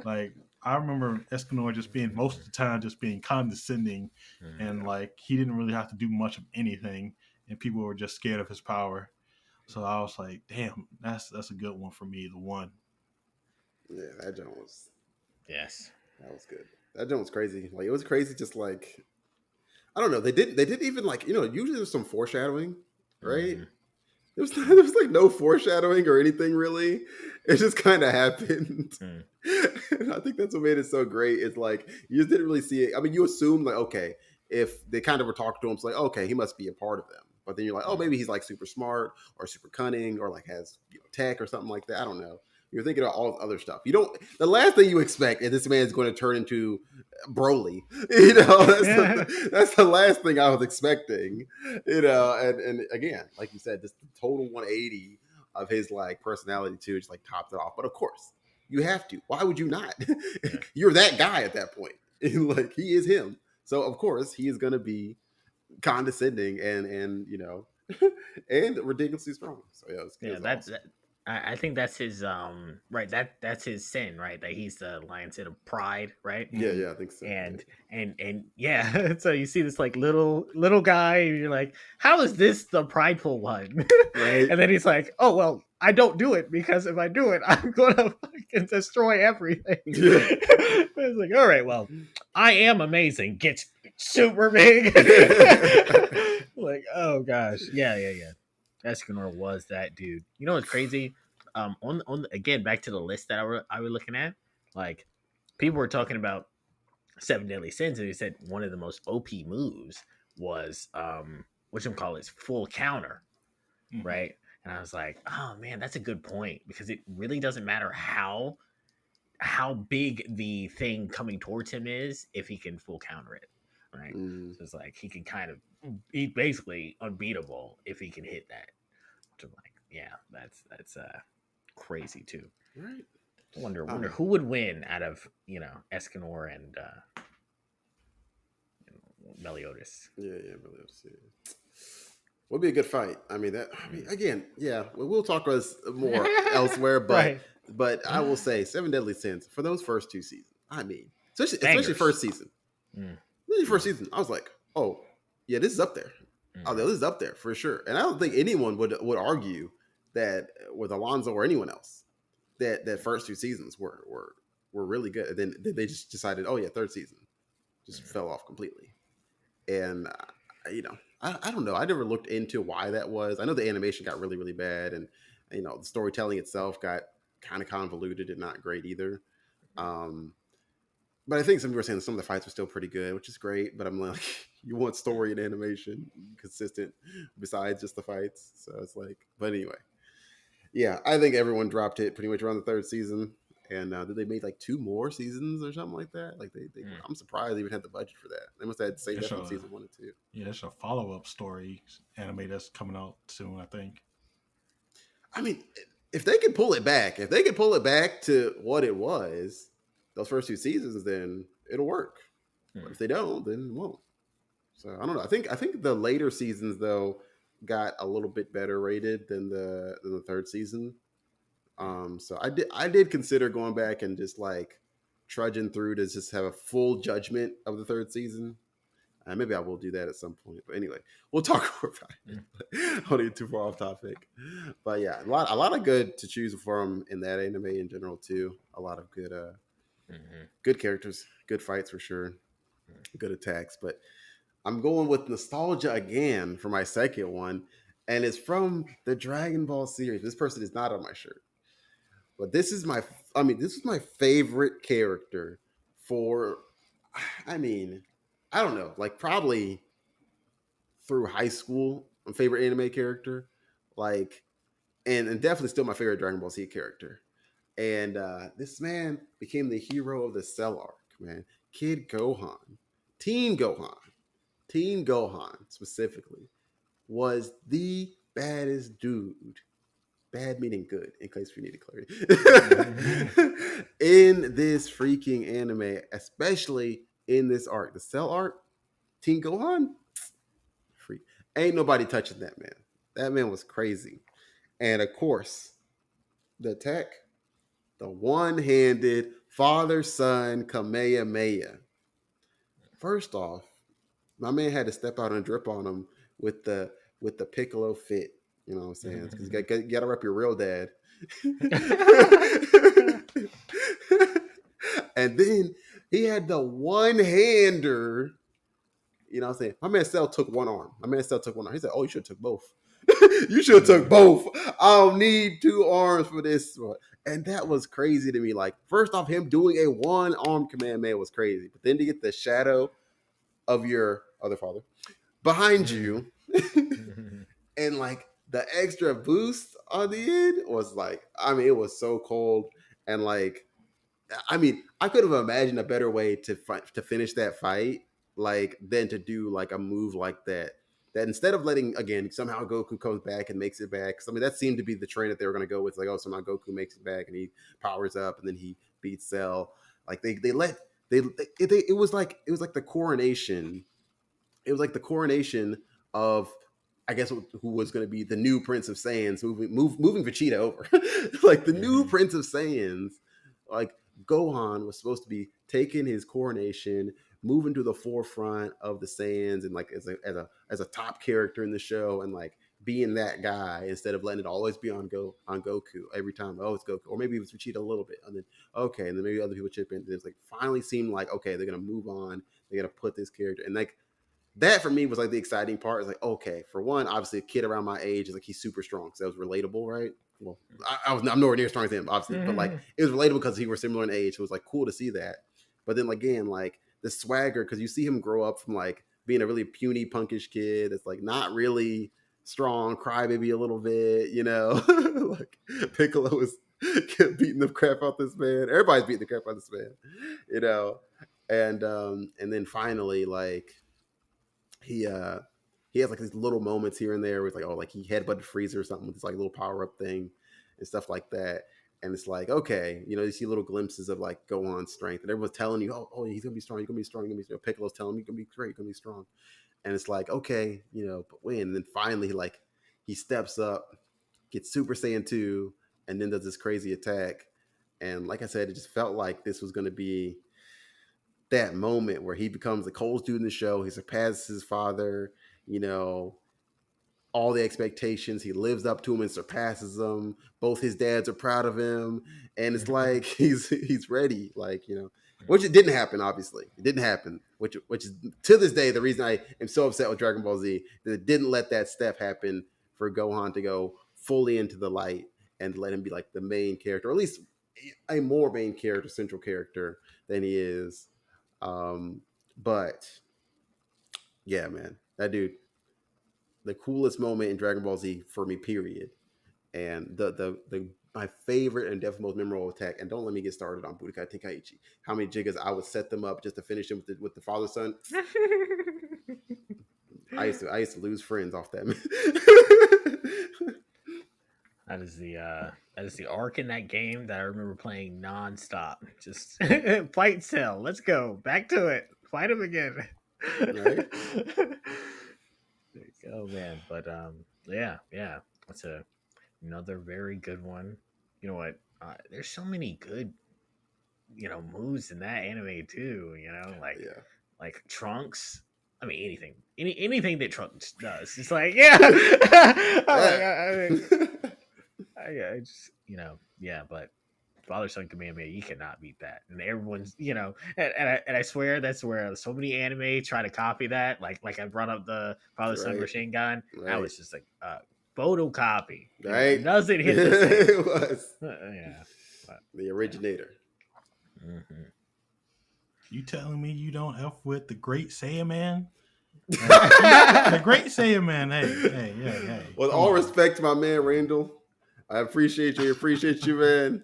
Like, I remember Escanor just being most of the time just being condescending, and Yeah. like he didn't really have to do much of anything, and people were just scared of his power. So I was like, damn, that's a good one for me. The one. Yeah, that joint was Yes. that was good. That joint was crazy. Like it was crazy. Just like I don't know. They didn't even like usually there's some foreshadowing, right? Mhm. There was like no foreshadowing or anything really. It just kind of happened. Mm. And I think that's what made it so great. It's like you just didn't really see it. I mean, you assume like, okay, if they kind of were talking to him, it's like, okay, he must be a part of them. But then you're like, oh, Mm. maybe he's like super smart or super cunning or like has tech or something like that. I don't know. You're thinking about all this other stuff. You don't. The last thing you expect is this man's going to turn into Broly. That's the last thing I was expecting. And again, like you said, this total 180 of his like personality too, just like topped it off. But of course, you have to. Why would you not? Yeah. You're that guy at that point. Like he is him. So of course he is going to be condescending and and ridiculously strong. So yeah, it Yeah, was that, awesome. that I think that's his right. That's his sin, right? That he's the lion's head of pride, right? Yeah, yeah, I think so. And and yeah, so you see this like little guy, and you're like, how is this the prideful one? Right. And then he's like, oh well, I don't do it because if I do it, I'm gonna fucking destroy everything. Yeah. It's like, all right, well, I am amazing. Gets super big. Like, oh gosh, yeah. Escanor was that dude. You know what's crazy? On again back to the list that I was looking at, like people were talking about Seven Deadly Sins, and they said one of the most OP moves was what you call it, full counter, Mhm. right? And I was like, oh man, that's a good point because it really doesn't matter how big the thing coming towards him is if he can full counter it, right? Mm, So it's like he can kind of be basically unbeatable if he can hit that. Which I'm like, yeah, that's crazy too. right. Wonder who would win out of Escanor and Meliodas. Yeah, yeah, really. Yeah. Would be a good fight. I mean, again, yeah, we'll talk about this more elsewhere, but Right. I will say Seven Deadly Sins for those first two seasons. I mean, especially Bangers. first season. Mm, Especially first season, I was like, oh, yeah, this is up there. Oh, mhm, this is up there for sure. And I don't think anyone would argue that with Alonzo or anyone else that first two seasons were really good. And then they just decided, oh yeah, third season just mhm, fell off completely. And I don't know. I never looked into why that was. I know the animation got really really bad, and the storytelling itself got kind of convoluted and not great either. Um, but I think some people were saying some of the fights were still pretty good, which is great. But I'm like, you want story and animation consistent besides just the fights. So it's like, but anyway, yeah, I think everyone dropped it pretty much around the third season. And they made like two more seasons or something like that. Like mm. I'm surprised they even had the budget for that. They must have had the same It's depth on a season one and two. yeah, it's a follow up story anime that's coming out soon. I think. I mean, if they could pull it back, if they could pull it back to what it was, those first two seasons, then it'll work. But Mm. if they don't, then it won't. So I don't know. I think the later seasons though got a little bit better rated than the third season. So I did consider going back and just like trudging through to just have a full judgment of the third season. Maybe I will do that at some point. But anyway, we'll talk more about it. Mm. I don't get too far off topic. But yeah, a lot of good to choose from in that anime in general too. A lot of Mhm. good characters, good fights for sure, good attacks. But I'm going with nostalgia again for my second one, and it's from the Dragon Ball series. This person is not on my shirt, but this is my favorite character for. I mean, I don't know, like probably through high school, my favorite anime character, like, and definitely still my favorite Dragon Ball Z character. And this man became the hero of the Cell arc, man. Kid Gohan, Teen Gohan, Teen Gohan specifically was the baddest dude. Bad meaning good, in case we need clarity. In this freaking anime, especially in this arc, the Cell arc, Teen Gohan, freak. Ain't nobody touching that man. That man was crazy. And of course, the attack, the one-handed father-son Kamehameha. First off, my man had to step out and drip on him with the Piccolo fit. You know what I'm saying? Because you got to rep your real dad. And then he had the one-hander. You know what I'm saying? My man Cell took one arm. My man Cell took one arm. He said, "Oh, you should have took both." You should have took both. I don't need two arms for this one. And that was crazy to me. Like, first off, him doing a one arm command man was crazy. But then to get the shadow of your other father behind you and like the extra boost on the end was like, I mean, it was so cold. And like, I mean, I could have imagined a better way to fight to finish that fight, like than to do like a move like that. That instead of letting again somehow Goku comes back and makes it back. 'Cause, I mean, that seemed to be the train that they were going to go with. Like, oh, somehow Goku makes it back and he powers up and then he beats Cell. Like they let it was like the coronation. It was like the coronation of I guess who was going to be the new Prince of Saiyans, moving Vegeta over, like the new Prince of Saiyans. Like Gohan was supposed to be taking his coronation, moving to the forefront of the Saiyans, and like as a top character in the show, and like being that guy instead of letting it always be on Goku every time. Oh, it's Goku, or maybe it was Vegeta a little bit, and then okay, and then maybe other people chip in. It's like finally seemed like okay, they're gonna move on. They're gonna put this character, and like that for me was like the exciting part. It's like, okay, for one, obviously a kid around my age is like he's super strong. So that was relatable, right? Well, I'm nowhere near as strong as him, obviously, but like it was relatable because he was similar in age. So it was like cool to see that. But then again, like the swagger, because you see him grow up from like being a really puny, punkish kid that's like not really strong, crybaby a little bit, you know. Like Piccolo is beating the crap out this man. Everybody's beating the crap out this man, you know. And then finally, like he he has like these little moments here and there where it's like, oh, like he headbutted Freezer or something with this like little power up thing and stuff like that. And it's like, okay, you know, you see little glimpses of like Gohan's strength, and everyone's telling you, oh, he's gonna be strong, he's gonna be strong, he's gonna be strong. Piccolo's telling him, he's gonna be great, he's gonna be strong. And it's like, okay, you know, but when? And then finally, like, he steps up, gets Super Saiyan 2, and then does this crazy attack. And like I said, it just felt like this was gonna be that moment where he becomes the coldest dude in the show. He surpasses his father, you know, all the expectations. He lives up to him and surpasses them. Both his dads are proud of him, and it's like he's ready. Like you know, which it didn't happen. Obviously, it didn't happen. Which is to this day the reason I am so upset with Dragon Ball Z that it didn't let that step happen for Gohan to go fully into the light and let him be like the main character, or at least a more main character, central character than he is. Um, but yeah, man, that dude, the coolest moment in Dragon Ball Z for me, period. And the my favorite and definitely most memorable attack. And don't let me get started on Budokai Tenkaichi. How many jiggers I would set them up just to finish him with the father son. I used to lose friends off that. That is the arc in that game that I remember playing nonstop. Just fight Cell. Let's go back to it. Fight him again. Right? Oh man, but yeah, yeah, that's another very good one. You know what? There's so many good moves in that anime too. Yeah. Like Trunks. I mean anything that Trunks does. It's like yeah. Yeah. I just yeah, but Father Son Kamehameha, you cannot beat that, and everyone's and I swear that's where so many anime try to copy that. Like I brought up the Father Son Right. Machine Gun. That Right. was just like photocopy. Right. Doesn't hit the same. It was Yeah, but, the yeah. originator. Mm-hmm. You telling me you don't F with the Great Saiyan Man? The Great Saiyan Man. Hey. With Come all on. respect to my man Randall, I appreciate you, man.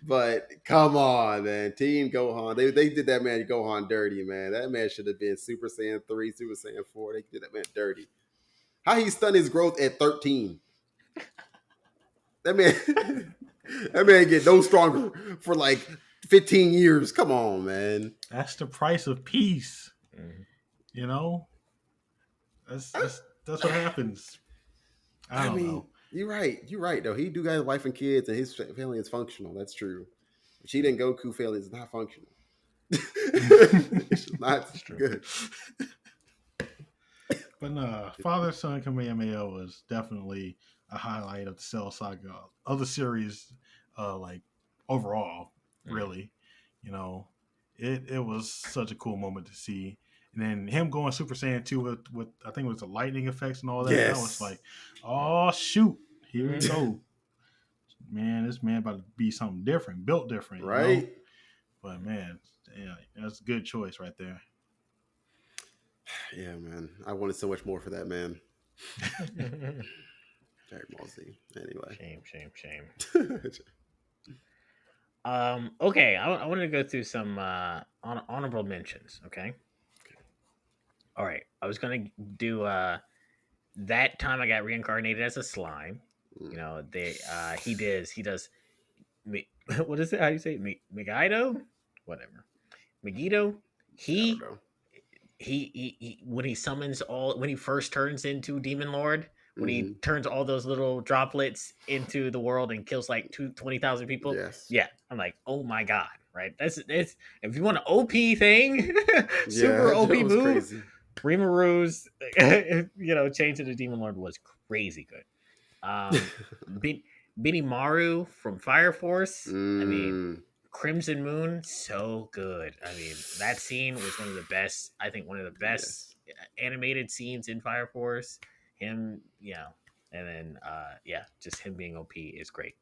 But come on, man. Team Gohan. They did that man Gohan dirty, man. That man should have been Super Saiyan 3, Super Saiyan 4. They did that man dirty. How he stunned his growth at 13. That man that man get no stronger for like 15 years. Come on, man. That's the price of peace. Mm-hmm. You know, that's what happens. I I don't mean, know. you're right. You're right, though. He do got a wife and kids, and his family is functional. That's true. Vegeta and Goku family is not functional. It's just not It's true. good. But Father Son Kamehameha was definitely a highlight of the Cell Saga of the series, like overall, Mm-hmm. really. You know, it was such a cool moment to see. And then him going Super Saiyan 2 with I think it was the lightning effects and all that. That was Yes. like, oh shoot, here we Mhm. go. Man, this man about to be something different, built different, you know? Right. But man, yeah, that's a good choice right there. Yeah, man. I wanted so much more for that man. Dragon Ball Z. Anyway. Shame, shame, shame. Okay, I wanted to go through some honorable mentions. Okay, all right. I was gonna do that time I got reincarnated as a slime. You Mm, know, he does what is it? How do you say it? Megiddo? Whatever. Megiddo. I don't He know. he when he summons all when he first turns into Demon Lord, when he Hmm. turns all those little droplets into the world and kills like 20,000 people. Yes. Yeah, I'm like, oh my god, right? That's if you want an OP thing, super Yeah, that OP was move. crazy. Rimaru's, change to the Demon Lord was crazy good. Bin, Binny Maru from Fire Force. I mean, Mm, Crimson Moon, so good. I mean, that scene was one of the best. I think one of the best yes. animated scenes in Fire Force. Him, and then just him being OP is great.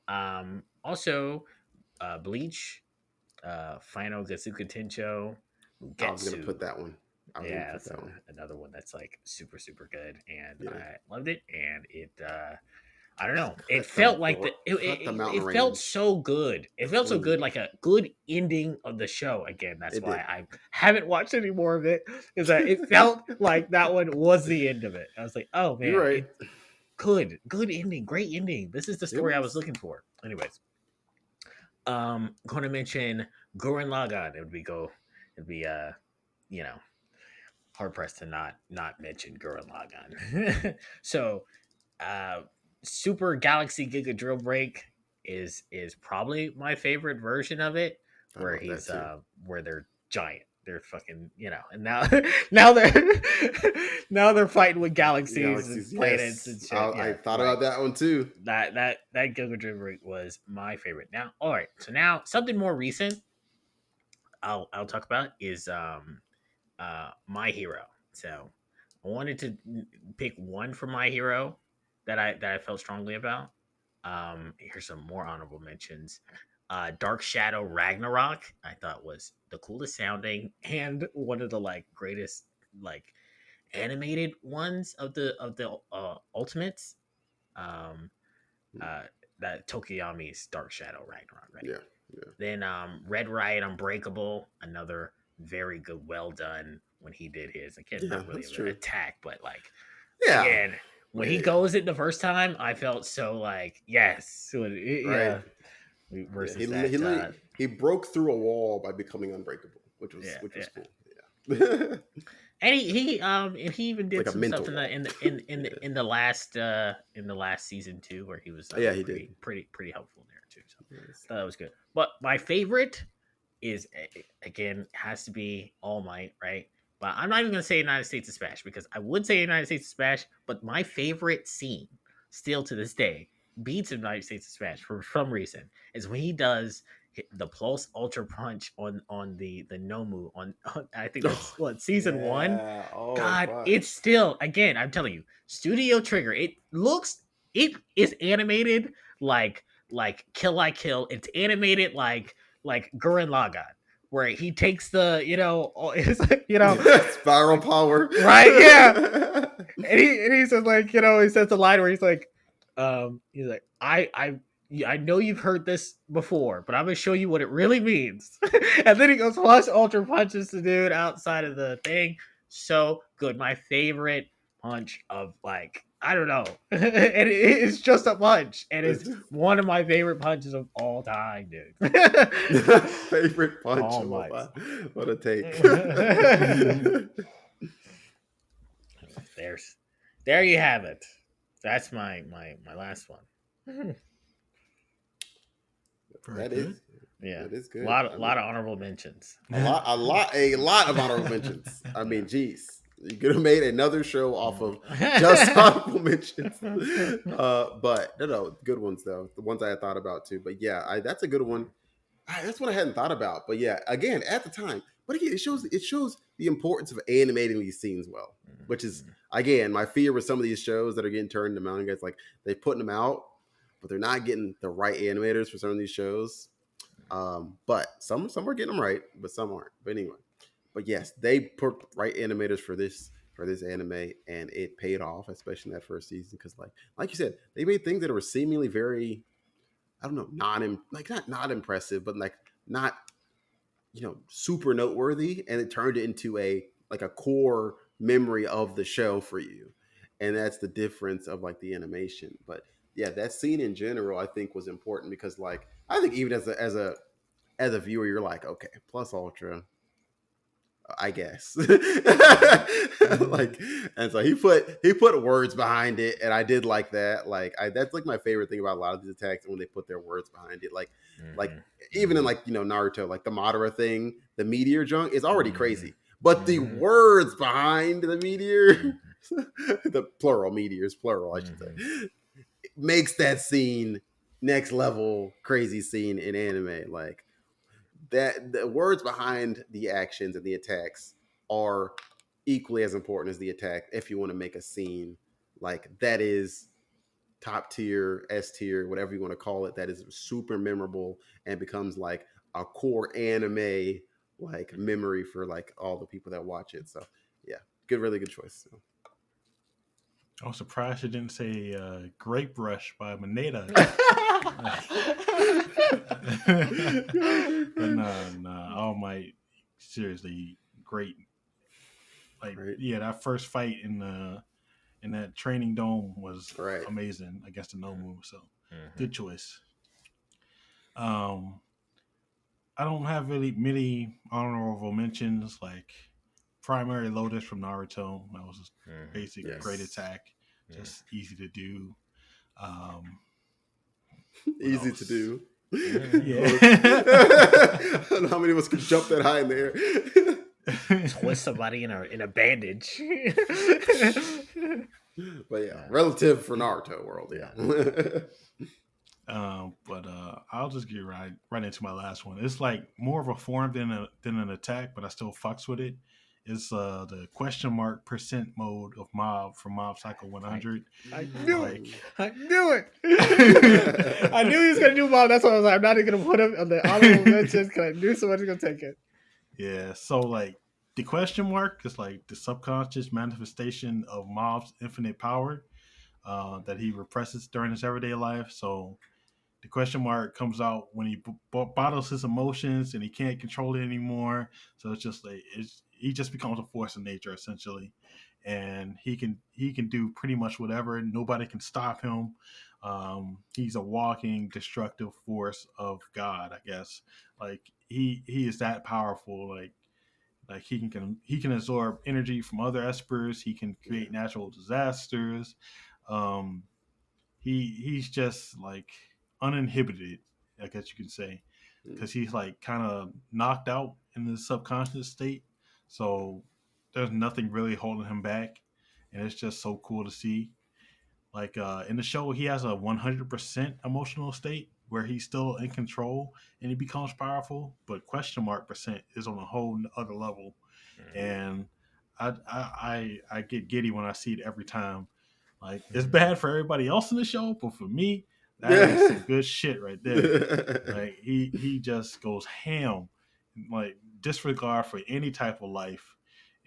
Also, Bleach, Final Gasuka Tencho, I was gonna Getsu. put that one. I was gonna Yeah, put that's that one. another one that's like super super good, and Yeah. I loved it. And it, I don't know, it Cut the felt like cut the mountain it felt range so good. It felt so good, clean. like a good ending of the show. Again, that's It why did. I haven't watched any more of it. Is that it felt like that one was the end of it. I was like, oh You're man, right. it good ending, great ending. This is the It story I was was. looking for. Anyways, going to mention Gurren Lagann. It'd be you know hard pressed to not mention Gurren Lagann. So, uh, Super Galaxy Giga Drill Break is probably my favorite version of it, I where love that he's too. where they're giant. They're fucking, and now now they're now they're fighting with galaxies and Galaxies. planets Yes. and shit. I Yeah, thought right. about that one too. That Giga Drill Break was my favorite. Now, all right. So now something more recent I'll talk about is My Hero. So I wanted to pick one for My Hero that I felt strongly about. Here's some more honorable mentions. Dark Shadow Ragnarok I thought was the coolest sounding and one of the like greatest like animated ones of the Ultimates. Um, Mm, uh, that Tokiyami's Dark Shadow Ragnarok, right? yeah. Yeah. Then Red Riot Unbreakable, another very good, well done when he did his. Again, Yeah. not really That's an true. attack, but like Yeah. again, when he Yeah. Yeah. goes it the first time, I felt so like yes, Right. yeah. Yeah. Versus that, He broke through a wall by becoming unbreakable, yeah, which yeah. was cool. Yeah. And he even Like did a some mental stuff in wall. Yeah. in the last season too, where he was Yeah. He did. pretty helpful there too. So Yes. I thought that was good. But my favorite is again has to be All Might, right? But I'm not even gonna say United States of Smash because I would say United States of Smash, but my favorite scene, still to this day, beats United States of Smash for some reason, is when he does the Pulse Ultra Punch on the Nomu on I think that's Oh, what season one. yeah. Oh God, fuck. it's still again. I'm telling you, Studio Trigger. It is animated like Kill La Kill. It's animated like Gurren Lagann, where he takes the it's like, Spiral power. right, yeah, and he says like he says the line where he's like I know you've heard this before, but I'm gonna show you what it really means. And then he goes plus ultra punches the dude outside of the thing. So good, my favorite punch of like I don't know, and it's just a punch, and It's it's just one of my favorite punches of all time, dude. favorite punch All of all might. time. What a take. There's there you have it. That's my last one. Very That good. is Yeah, that is a good. lot I a mean, lot of honorable mentions. a lot of honorable mentions. I mean, geez, you could have made another show off of just Yeah. honorable mentions. But no, good ones though. The ones I had thought about too. But yeah, that's a good one. That's what I hadn't thought about. But yeah, again, at the time, but again, it shows the importance of animating these scenes well, which is Mhm. again my fear with some of these shows that are getting turned into manga. It's like they're putting them out, but they're not getting the right animators for some of these shows. But some are getting them right, but some aren't. But anyway, but yes, they put right animators for this anime, and it paid off, especially in that first season. Because like you said, they made things that were seemingly very, I don't know, not impressive, but like not super noteworthy, and it turned it into a core memory of the show for you, and that's the difference of like the animation. But yeah, that scene in general, I think, was important because like I think even as a viewer, you're like, okay, plus ultra, I guess. Mhm. Like, and so he put words behind it, and I did like that. That's like my favorite thing about a lot of these attacks when they put their words behind it. Like Mhm. even in Mhm. like Naruto, like the Madara thing, the meteor junk is already Mhm. crazy, but the Mhm. words behind the meteor, Mhm. the plural meteors, plural, I should Mhm. say, makes that scene next level crazy scene in anime. Like that the words behind the actions and the attacks are equally as important as the attack if you want to make a scene like that is top tier, S tier, whatever you want to call it, that is super memorable and becomes like a core anime like memory for like all the people that watch it. So yeah, really good choice. So. I'm surprised you didn't say Grape Rush by Mineta. But no, no, All Might, seriously, great. Like, Right, yeah, that first fight in that training dome was right. amazing against the Nomu. So, Mhm. good choice. Um, I don't have really many honorable mentions. Like Primary Lotus from Naruto, that was a Mhm. basic great Yes. attack, Mhm. just easy to do. Um, what Easy to else? do. Yeah. Look, I don't know how many of us can jump that high in the air. Twist somebody in a bandage. But yeah, Yeah. relative for Naruto world, Yeah. yeah. But I'll just get right into my last one. It's like more of a form than an attack, but I still fucks with it. It's the question mark percent mode of Mob from Mob Psycho I 100. I knew it. Like, I knew it. I knew he was gonna do well. That's why I was like, I'm not even gonna put him on the honorable mentions because I knew somebody was gonna take it. yeah, so like the question mark is like the subconscious manifestation of Mob's infinite power that he represses during his everyday life. So the question mark comes out when he bottles his emotions and he can't control it anymore. So it's just like he just becomes a force of nature essentially, and he can do pretty much whatever. Nobody can stop him. He's a walking destructive force of God, I guess. Like he is that powerful. Like he can absorb energy from other espers. He can Yeah. create natural disasters. Um, he's just like uninhibited, I guess you can say, Mm, because he's like kind of knocked out in the subconscious state. So there's nothing really holding him back, and it's just so cool to see. Like in the show, he has a 100% emotional state where he's still in control and he becomes powerful, but question mark percent is on a whole other level. Mhm. And I get giddy when I see it every time. Like it's Mhm. bad for everybody else in the show, but for me, that is mm. some good shit right there. Like he just goes ham, like disregard for any type of life,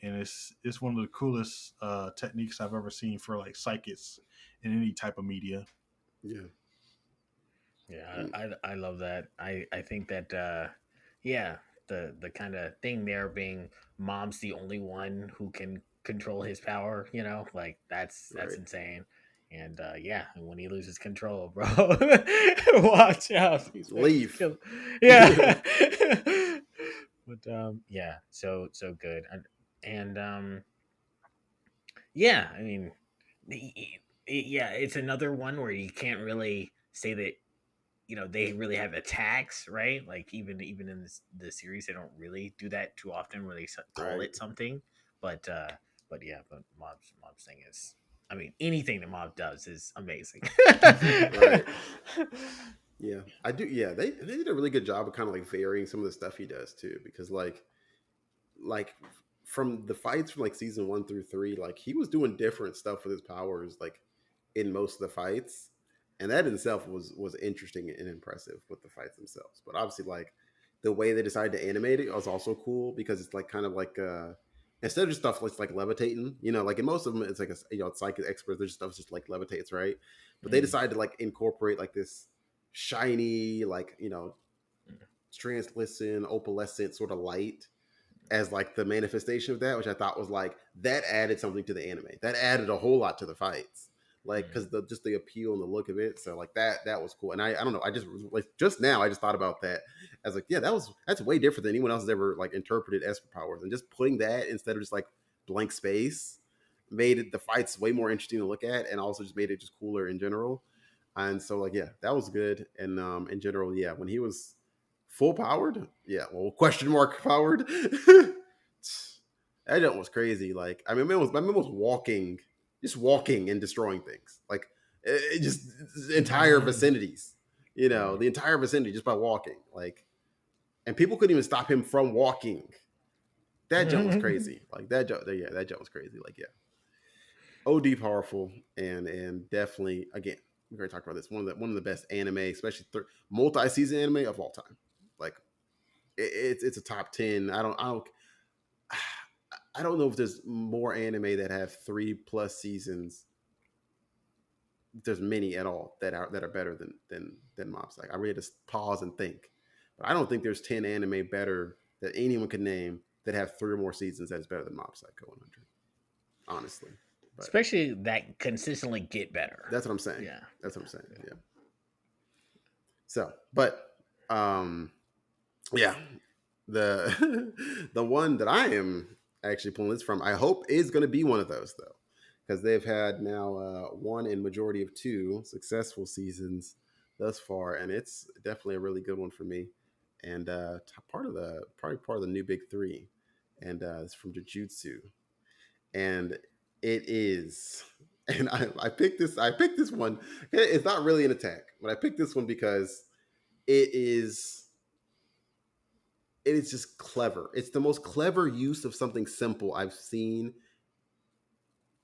and it's one of the coolest techniques I've ever seen for like psychics in any type of media. Yeah. Yeah, Mm, I love that. I think that yeah, the kind of thing there being mom's the only one who can control his power, like that's right. insane. And yeah, and when he loses control, bro, watch out. He's ready to Leave. kill. Yeah. But yeah, so good. And yeah, I mean yeah, it's another one where you can't really say that they really have attacks, right? Like even in the series they don't really do that too often where they call Right. it something. But yeah, but mob's thing is, I mean, anything that mob does is amazing. Right. Yeah, I do. Yeah, they did a really good job of kind of like varying some of the stuff he does too, because like from the fights from like season 1 through 3, like he was doing different stuff with his powers, like in most of the fights, and that in itself was interesting and impressive with the fights themselves. But obviously, like the way they decided to animate it was also cool because it's like kind of like instead of just stuff like levitating, like in most of them it's like it's like experts, there's stuff just like levitates, right? But they Mm, decided to like incorporate like this shiny, like mm, translucent, opalescent sort of light as like the manifestation of that, which I thought was like that added something to the anime. That added a whole lot to the fights, like mm, because just the appeal and the look of it. So like that was cool. And I don't know. I just now I just thought about that. I was like, yeah, that's way different than anyone else has ever like interpreted Esper powers. And just putting that instead of just like blank space made the fights way more interesting to look at, and also just made it just cooler in general. And so like yeah, that was good. And in general, yeah, when he was full powered, yeah, well, question mark powered. That jump was crazy. Like, I mean, my man was walking, just walking and destroying things. Like, it just entire vicinities. mm, The entire vicinity just by walking. Like, and people couldn't even stop him from walking. That jump was mm. crazy. Like that jump, yeah, that jump was crazy. Like, yeah, OD powerful and definitely again we already talked about this, one of the best anime, especially multi-season anime of all time. Like it's a top 10. I don't know if there's more anime that have 3+ seasons. There's many at all that are better than Mob Psycho. I really had to pause and think, but I don't think there's 10 anime better that anyone could name that have 3 or more seasons that is better than Mob Psycho 100. Honestly, but Especially that consistently get better. that's what I'm saying. Yeah, That's what I'm yeah, saying. yeah. Yeah. So, but um, yeah, the the one that I am actually pulling this from, I hope is going to be one of those though, because they've had now one in majority of 2 successful seasons thus far, and it's definitely a really good one for me. And probably part of the new big three, and it's from Jujutsu, and it is. And I picked this. I picked this one. It's not really an attack, but I picked this one because it is it is just clever. It's the most clever use of something simple I've seen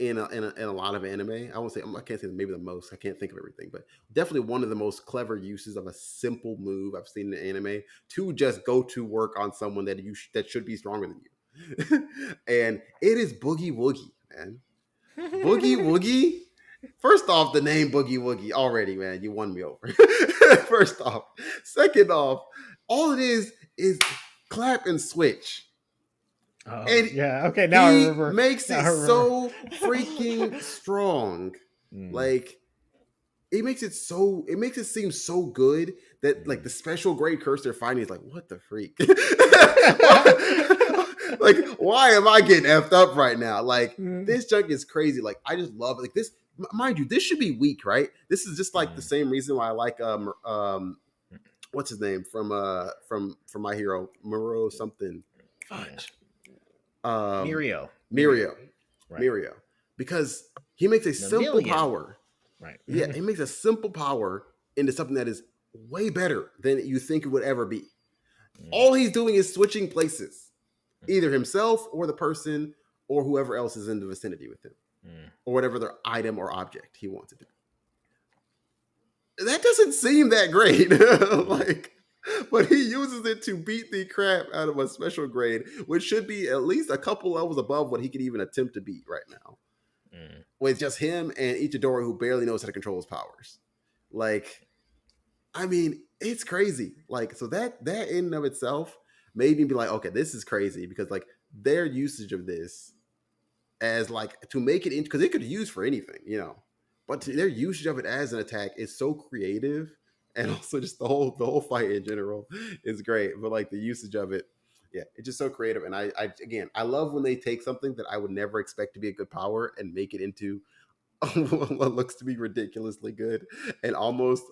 in a lot of anime. I won't say I can't say maybe the most. I can't think of everything, but definitely one of the most clever uses of a simple move I've seen in anime to just go to work on someone that should be stronger than you. And it is Boogie Woogie, man. Boogie Woogie. First off, the name Boogie Woogie already, man, you won me over. First off, second off, all it is clap and switch. Oh And yeah. Okay, now I he remember. makes Now it I remember. so freaking strong. Mm, Like it makes it seem so good that like mm. the special grade curse they're finding is like, what the freak? Like, why am I getting effed up right now? Like, Mm, this junk is crazy. Like, I just love it. Like this, mind you, this should be weak, right? This is just like the mm, same reason why I like what's his name from My Hero, Muro something. yeah. Fudge. Um Mirio. Mirio. Mirio. Right. Mirio. Because he makes a The simple million. power. Right. Yeah, he makes a simple power into something that is way better than you think it would ever be. Mm, All he's doing is switching places, either himself or the person or whoever else is in the vicinity with him, mm, or whatever their item or object he wants to do. That doesn't seem that great. mm, Like, but he uses it to beat the crap out of a special grade, which should be at least a couple levels above what he could even attempt to beat right now. mm, With just him and Ichidori, who barely knows how to control his powers. Like, I mean, it's crazy. Like, so that in and of itself made me be like, okay, this is crazy because like their usage of this as like to make it into because it could be used for anything. But their usage of it as an attack is so creative, and also just the whole fight in general is great. But like the usage of it, yeah, it's just so creative. And I again, I love when they take something that I would never expect to be a good power and make it into what looks to be ridiculously good and almost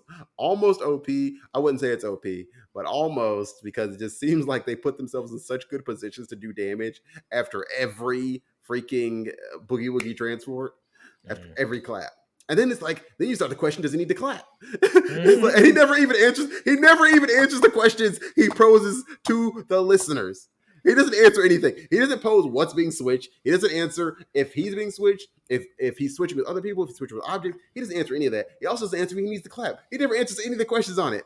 OP. I wouldn't say it's OP, but almost, because it just seems like they put themselves in such good positions to do damage after every freaking boogie woogie transport, after mm, every clap. And then it's like, then you start to question, does he need to clap? Mhm. And he never even answers. He never even answers the questions he poses to the listeners. He doesn't answer anything. He doesn't pose what's being switched. He doesn't answer if he's being switched, if he's switching with other people, if he's switching with objects. He doesn't answer any of that. He also doesn't answer if he needs to clap. He never answers any of the questions on it.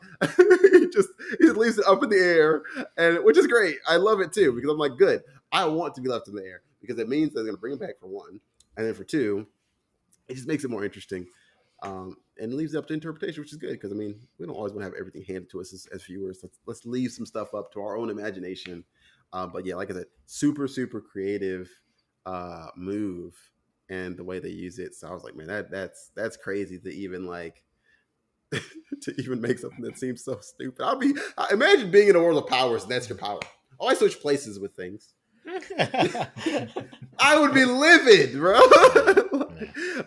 he just leaves it up in the air, and which is great. I love it too because I'm like, good. I want to be left in the air because it means they're going to bring him back for one, and then for two, it just makes it more interesting. And leaves it up to interpretation, which is good because I mean we don't always want to have everything handed to us as viewers. Let's leave some stuff up to our own imagination. But yeah, like I said, super creative move and the way they use it. So I was like, man, that's crazy to even like to even make something that seems so stupid. I imagine being in a world of powers and that's your power. Oh, I switch places with things. I would be livid, bro.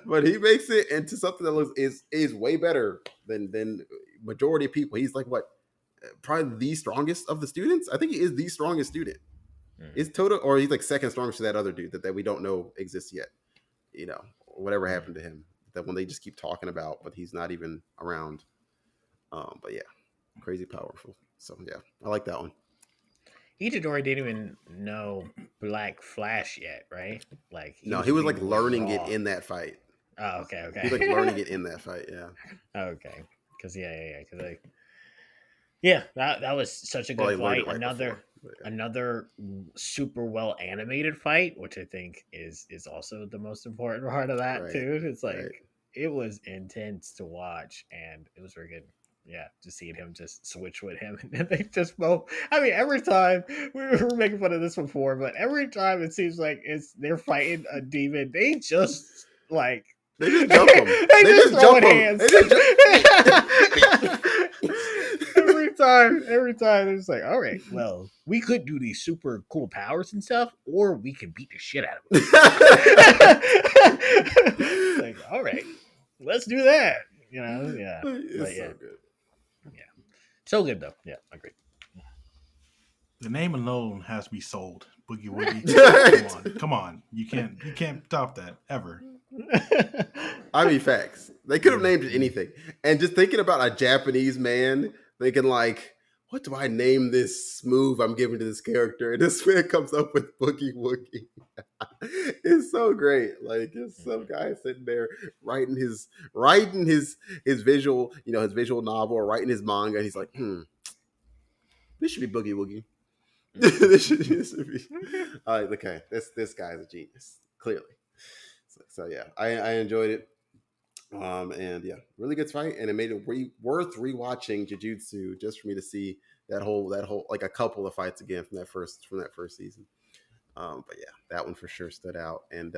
But he makes it into something that looks is way better than majority of people. He's like what, probably the strongest of the students. I think he is the strongest student. Is Toto, or he's like second strongest to that other dude that we don't know exists yet. You know, whatever happened to him. That one they just keep talking about, but he's not even around. But yeah, crazy powerful. So yeah, I like that one. Itadori didn't even know Black Flash yet, right? Like No, he was was being like more learning it raw. in that fight. Oh, okay, He was like learning okay. it in that fight. Yeah. Okay, because because yeah, that was such a Well, good he learned fight. it right before. But yeah. Another super well animated fight, which I think is also the most important part of that Right. too. It's Right. like it was intense to watch, and it was very good. Yeah, to see him just switch with him, and then they just both. I mean, every time we were making fun of this before, but every time it seems like they're fighting a demon, they just like They just jump him. they They just just throwing jump him. hands. They just Every time, it's like, all right, well, we could do these super cool powers and stuff, or we can beat the shit out of them. It's like, all right, let's do that. Yeah, but It's yeah, so good. yeah, so good though. Yeah, agreed. The name alone has me sold. Boogie Woogie. Right. Come on. You can't top that ever. I mean, facts. They could have named it anything. And just thinking about a Japanese man thinking like, what do I name this move I'm giving to this character? And this man comes up with Boogie Woogie. It's so great. Like it's some guy sitting there writing his visual, his visual novel or writing his manga, and he's like, this should be Boogie Woogie. this should be okay. This guy's a genius, clearly. So yeah, I enjoyed it. And yeah, really good fight, and it made it worth rewatching Jujutsu just for me to see that whole like a couple of fights again from that first season. But yeah, that one for sure stood out, and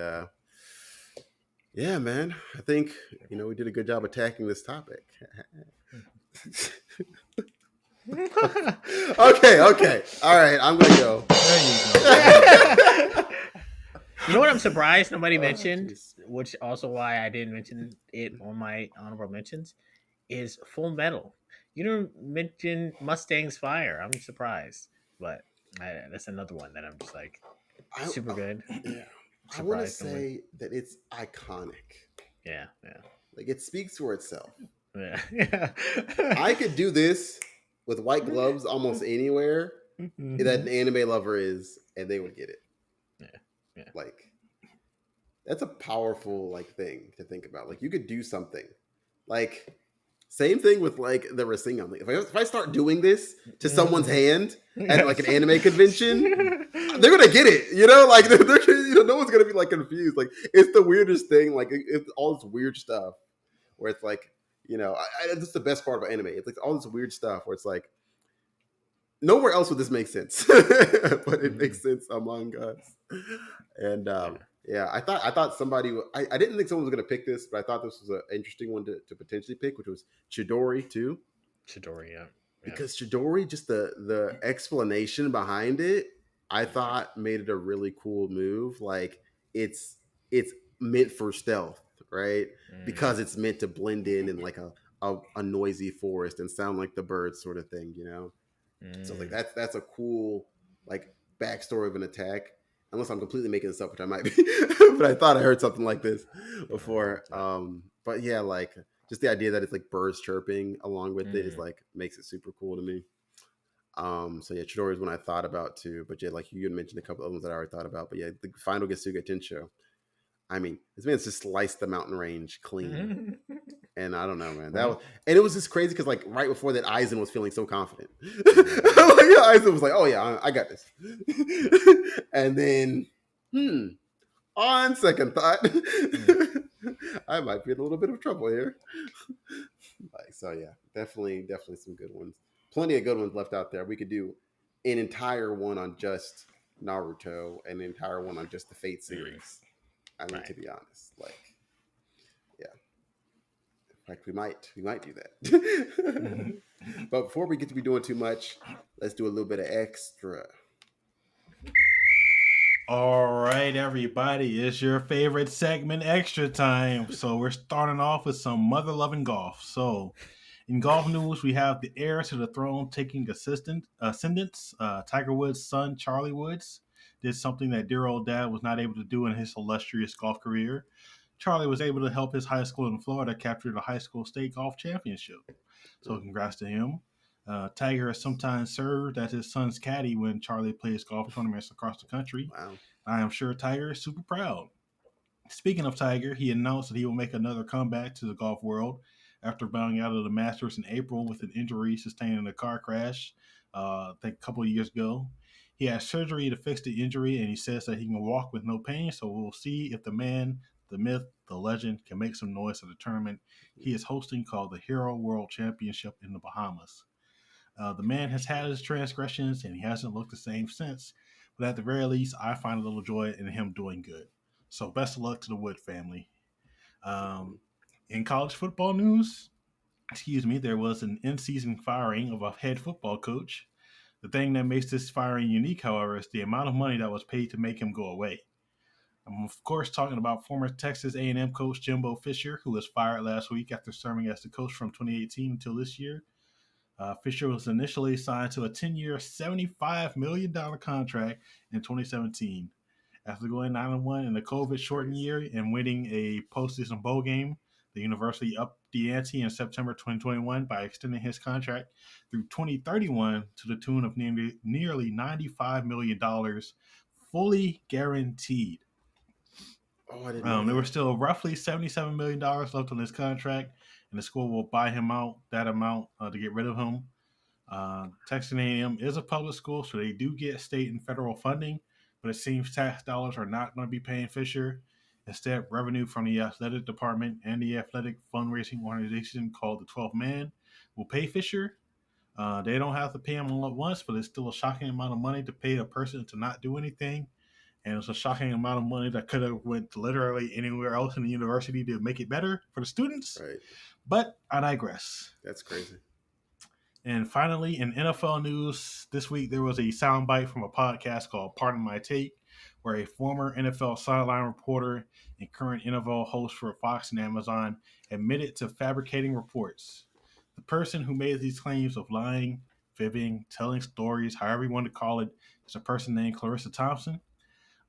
yeah, man, I think we did a good job attacking this topic. Okay, all right, I'm gonna go. There you go. You know what I'm surprised nobody Oh, mentioned, jeez. which also why I didn't mention it on my honorable mentions, is Full Metal. You didn't mention Mustang's Fire. I'm surprised, but that's another one that I'm just like I, super good. yeah, I want to Surprised nobody. say that it's iconic. Yeah, yeah, Like it speaks for itself. yeah. Yeah. I could do this with white gloves almost anywhere that an anime lover is, and they would get it. Yeah, yeah. Like that's a powerful like thing to think about. Like you could do something. Like same thing with like the Rasengan. Like, if I start doing this to someone's hand at like an anime convention, they're gonna get it. Like no one's gonna be like confused. Like it's the weirdest thing. Like it's all this weird stuff where it's like that's the best part about anime. It's like all this weird stuff where it's like nowhere else would this make sense, but it makes sense among us. And yeah, I thought somebody. I didn't think someone was going to pick this, but I thought this was an interesting one to potentially pick, which was Chidori too, Chidori, yeah. because Chidori, just the explanation behind it, I thought made it a really cool move. Like it's meant for stealth, right? Because it's meant to blend in like a noisy forest and sound like the birds, sort of thing. So like that's a cool like backstory of an attack. Unless I'm completely making this up, which I might be, but I thought I heard something like this before. but yeah, like just the idea that it's like birds chirping along with it is Mm, like makes it super cool to me. So yeah, Chidori is one I thought about too. But yeah, like you had mentioned a couple of ones that I already thought about. But yeah, the final Getsuga Tensho. I mean, this man's just sliced the mountain range clean. mm. And I don't know, man. That Right. was, and it was just crazy because like right before that, Aizen was feeling so confident. like, Hmm. Aizen was like, "Oh yeah, I got this." Yeah. and then, on second thought, Mm. I might be in a little bit of trouble here. Like, so yeah, definitely some good ones. Plenty of good ones left out there. We could do an entire one on just Naruto, and an entire one on just the Fate Mm. series. I mean, Right. to be honest, like, yeah, in fact, we might do that. Mhm. but before we get to be doing too much, let's do a little bit of extra. All right, everybody, it's your favorite segment, Extra Time. So we're starting off with some mother loving golf. So in golf news, we have the heir to the throne taking ascendance. Tiger Woods' son, Charlie Woods, did something that dear old dad was not able to do in his illustrious golf career. Charlie was able to help his high school in Florida capture the high school state golf championship. So Mm, congrats to him. Tiger has sometimes served as his son's caddy when Charlie plays golf tournaments across the country. wow. I am sure Tiger is super proud. Speaking of Tiger, he announced that he will make another comeback to the golf world after bowing out of the Masters in April with an injury sustained in a car crash, I think a couple of years ago. He had surgery to fix the injury, and he says that he can walk with no pain. So we'll see if the man, the myth, the legend can make some noise at the tournament he is hosting called the Hero World Championship in the Bahamas. The man has had his transgressions, and he hasn't looked the same since. But at the very least, I find a little joy in him doing good. So best of luck to the Wood family. Um, in college football news, there was an in-season firing of a head football coach. The thing that makes this firing unique, however, is the amount of money that was paid to make him go away. I'm of course talking about former Texas A&M coach Jimbo Fisher, who was fired last week after serving as the coach from 2018 until this year. Fisher was initially signed to a 10-year, $75 million contract in 2017. After going 9-1 in the COVID shortened Crazy. year and winning a postseason bowl game, the university upped the ante in September 2021 by extending his contract through 2031 to the tune of nearly $95 million, fully guaranteed. Oh, I didn't know There that. was still roughly $77 million left on his contract, and the school will buy him out that amount to get rid of him. Texas A&M is a public school, so they do get state and federal funding, but it seems tax dollars are not going to be paying Fisher. Instead, revenue from the athletic department and the athletic fundraising organization called the 12th Man will pay Fisher. They don't have to pay him all at once, but it's still a shocking amount of money to pay a person to not do anything. And it's a shocking amount of money that could have went literally anywhere else in the university to make it better for the students. Right. But I digress. That's crazy. And finally, in NFL news, this week there was a soundbite from a podcast called Pardon My Take, where a former NFL sideline reporter and current NFL host for Fox and Amazon admitted to fabricating reports. The person who made these claims of lying, fibbing, telling stories, however you want to call it, is a person named Clarissa Thompson.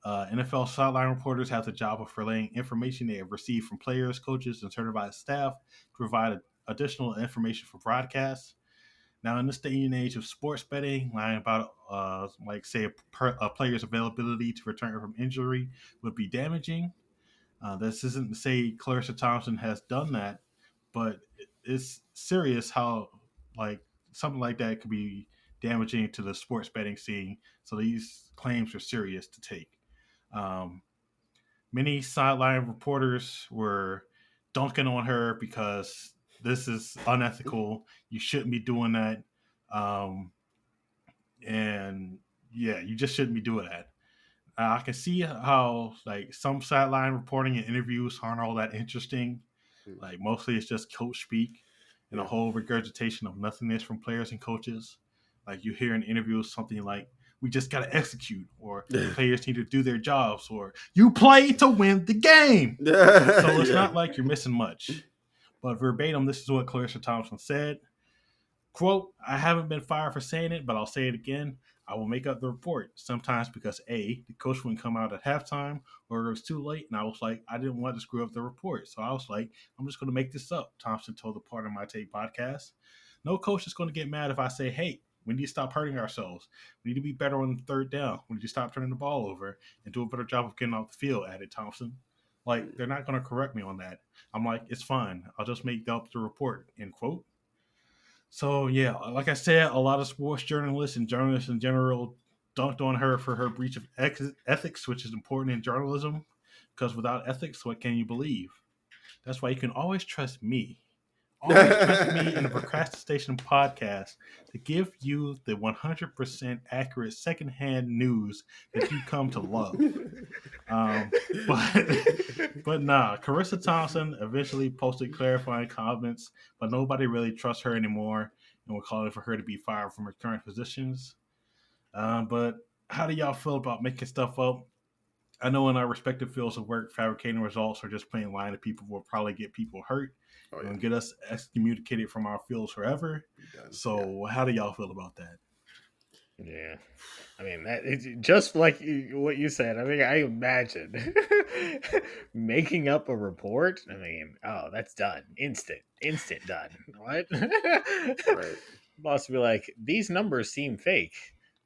NFL sideline reporters have the job of relaying information they have received from players, coaches, and certified staff to provide additional information for broadcasts. Now, in this day and age of sports betting, lying about, like, say, a player's availability to return from injury would be damaging. This isn't to say Clarissa Thompson has done that, but it's serious how, like, something like that could be damaging to the sports betting scene. So these claims are serious to take. Um, Many sideline reporters were dunking on her because this is unethical. You shouldn't be doing that. Um, and yeah, you just shouldn't be doing that. I can see how like some sideline reporting and interviews aren't all that interesting. Mm, Like mostly it's just coach speak and a yeah. whole regurgitation of nothingness from players and coaches. Like you hear in interviews something like, "We just got to execute," or "The players need to do their jobs," or "You play to win the game." So it's yeah. not like you're missing much. But verbatim, this is what Clarissa Thompson said. Quote, "I haven't been fired for saying it, but I'll say it again. I will make up the report sometimes because the coach wouldn't come out at halftime or it was too late, and I was like, I didn't want to screw up the report, so I was like, I'm just going to make this up. Thompson told the Part of My Take podcast. No coach is going to get mad if I say, hey, we need to stop hurting ourselves. We need to be better on third down. We need to stop turning the ball over and do a better job of getting off the field, added Thompson. Like, they're not going to correct me on that. I'm like, it's fine. I'll just make up the report, end quote. So, yeah, like I said, a lot of sports journalists and journalists in general dunked on her for her breach of ethics, which is important in journalism. Because without ethics, what can you believe? That's why you can always trust me. Always trust me in the Procrastination podcast to give you the 100% accurate secondhand news that you come to love. Um, but but nah, Carissa Thompson eventually posted clarifying comments, but nobody really trusts her anymore, and we're calling for her to be fired from her current positions. But how do y'all feel about making stuff up? I know in our respective fields of work, fabricating results or just plain lying to people will probably get people hurt Oh yeah, and get us excommunicated from our fields forever. be done. Yeah. So, how do y'all feel about that? Yeah. I mean, it's just like what you said. I mean, I imagine making up a report. I mean, oh, that's done. Instant done. What? Right. Boss will be like, these numbers seem fake.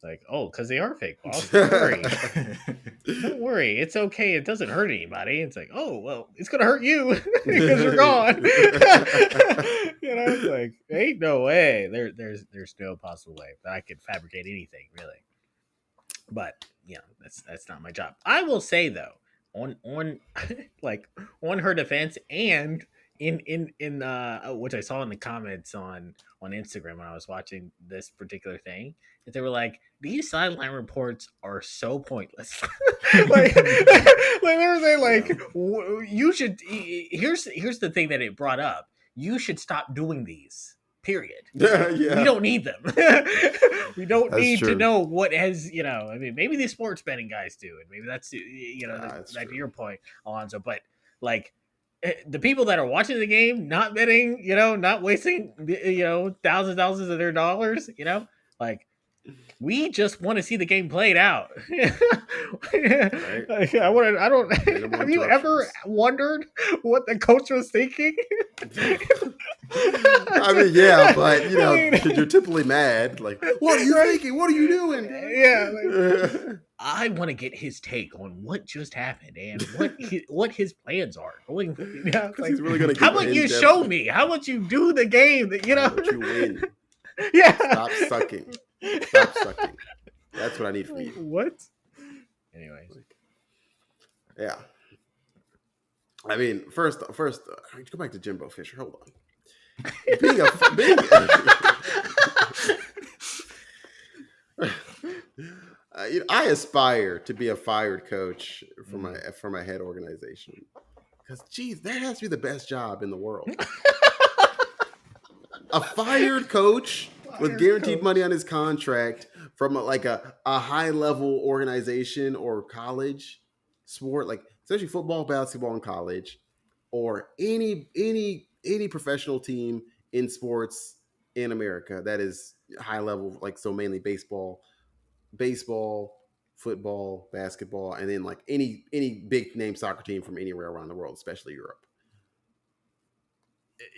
Like, oh, because they are fake, boss. Don't worry. Don't worry. It's okay. It doesn't hurt anybody. It's like, oh, well, it's going to hurt you because you're gone. It's like, ain't no way. There's no possible way that I could fabricate anything, really. But, that's not my job. I will say, though, on like on her defense and in which I saw in the comments on Instagram when I was watching this particular thing, that they were like, these sideline reports are so pointless. like, like they were saying, like, you should. Here's the thing that it brought up. You should stop doing these. Period. Yeah, We yeah. don't need them. We don't That's need to true. know what has, I mean, maybe the sports betting guys do, and maybe that's, That's back to true. your point, Alonzo. But like, the people that are watching the game, not betting, not wasting, thousands of their dollars, like, we just want to see the game played out. Right. Like, I don't. Minimal Have you ever interruptions. wondered what the coach was thinking? I mean, yeah, but I mean, you're typically mad. Like, what are you right? thinking? What are you doing? Yeah, like, Dude? I want to get his take on what just happened and what his plans are going. Because Like, he's really gonna how give about an you in-depth. show me? How about you do the game? That How about you win? Yeah. Stop sucking. Stop sucking. That's what I need from you. What? Anyways, Yeah. I mean, first, go back to Jimbo Fisher. Hold on. Being I aspire to be a fired coach for my head organization because, geez, that has to be the best job in the world. A fired coach with guaranteed money on his contract from a high level organization or college sport, like especially football, basketball in college, or any professional team in sports in America that is high level, like so mainly baseball, football, basketball, and then like any big name soccer team from anywhere around the world, especially Europe.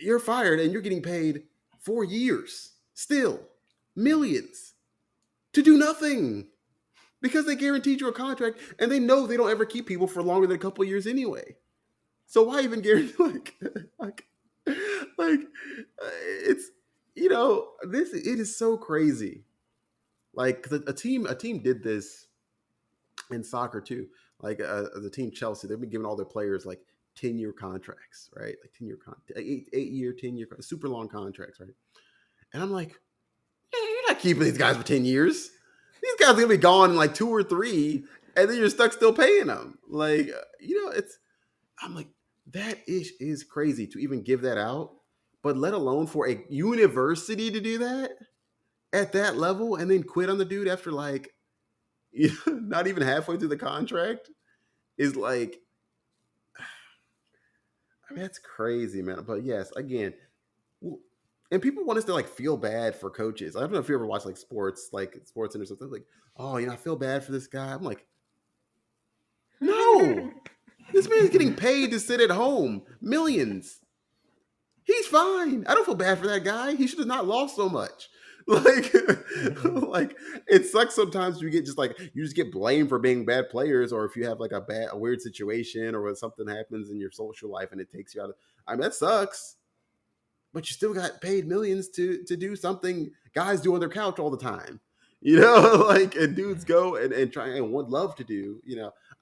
You're fired and you're getting paid 4 years, still millions to do nothing because they guaranteed you a contract and they know they don't ever keep people for longer than a couple of years anyway. So why even guarantee like it's this it is so crazy. Like a team did this in soccer too. Like the team Chelsea, they've been giving all their players like 10-year contracts, right? Like 8-year, 10-year, super long contracts, right? And I'm like, you're not keeping these guys for 10 years. These guys are gonna be gone in like 2 or 3, and then you're stuck still paying them. Like, I'm like, that is crazy to even give that out, but let alone for a university to do that at that level and then quit on the dude after like not even halfway through the contract is like, I mean, that's crazy, man. But yes, again, And people want us to like feel bad for coaches. I don't know if you ever watch like sports and or something like, oh, I feel bad for this guy. I'm like, no, this man's getting paid to sit at home, millions. He's fine. I don't feel bad for that guy. He should have not lost so much. Like, like it sucks sometimes. You just get blamed for being bad players, or if you have like a weird situation, or when something happens in your social life and it takes you out of. I mean, that sucks. But you still got paid millions to do something guys do on their couch all the time. Like, and dudes go and try and would love to do.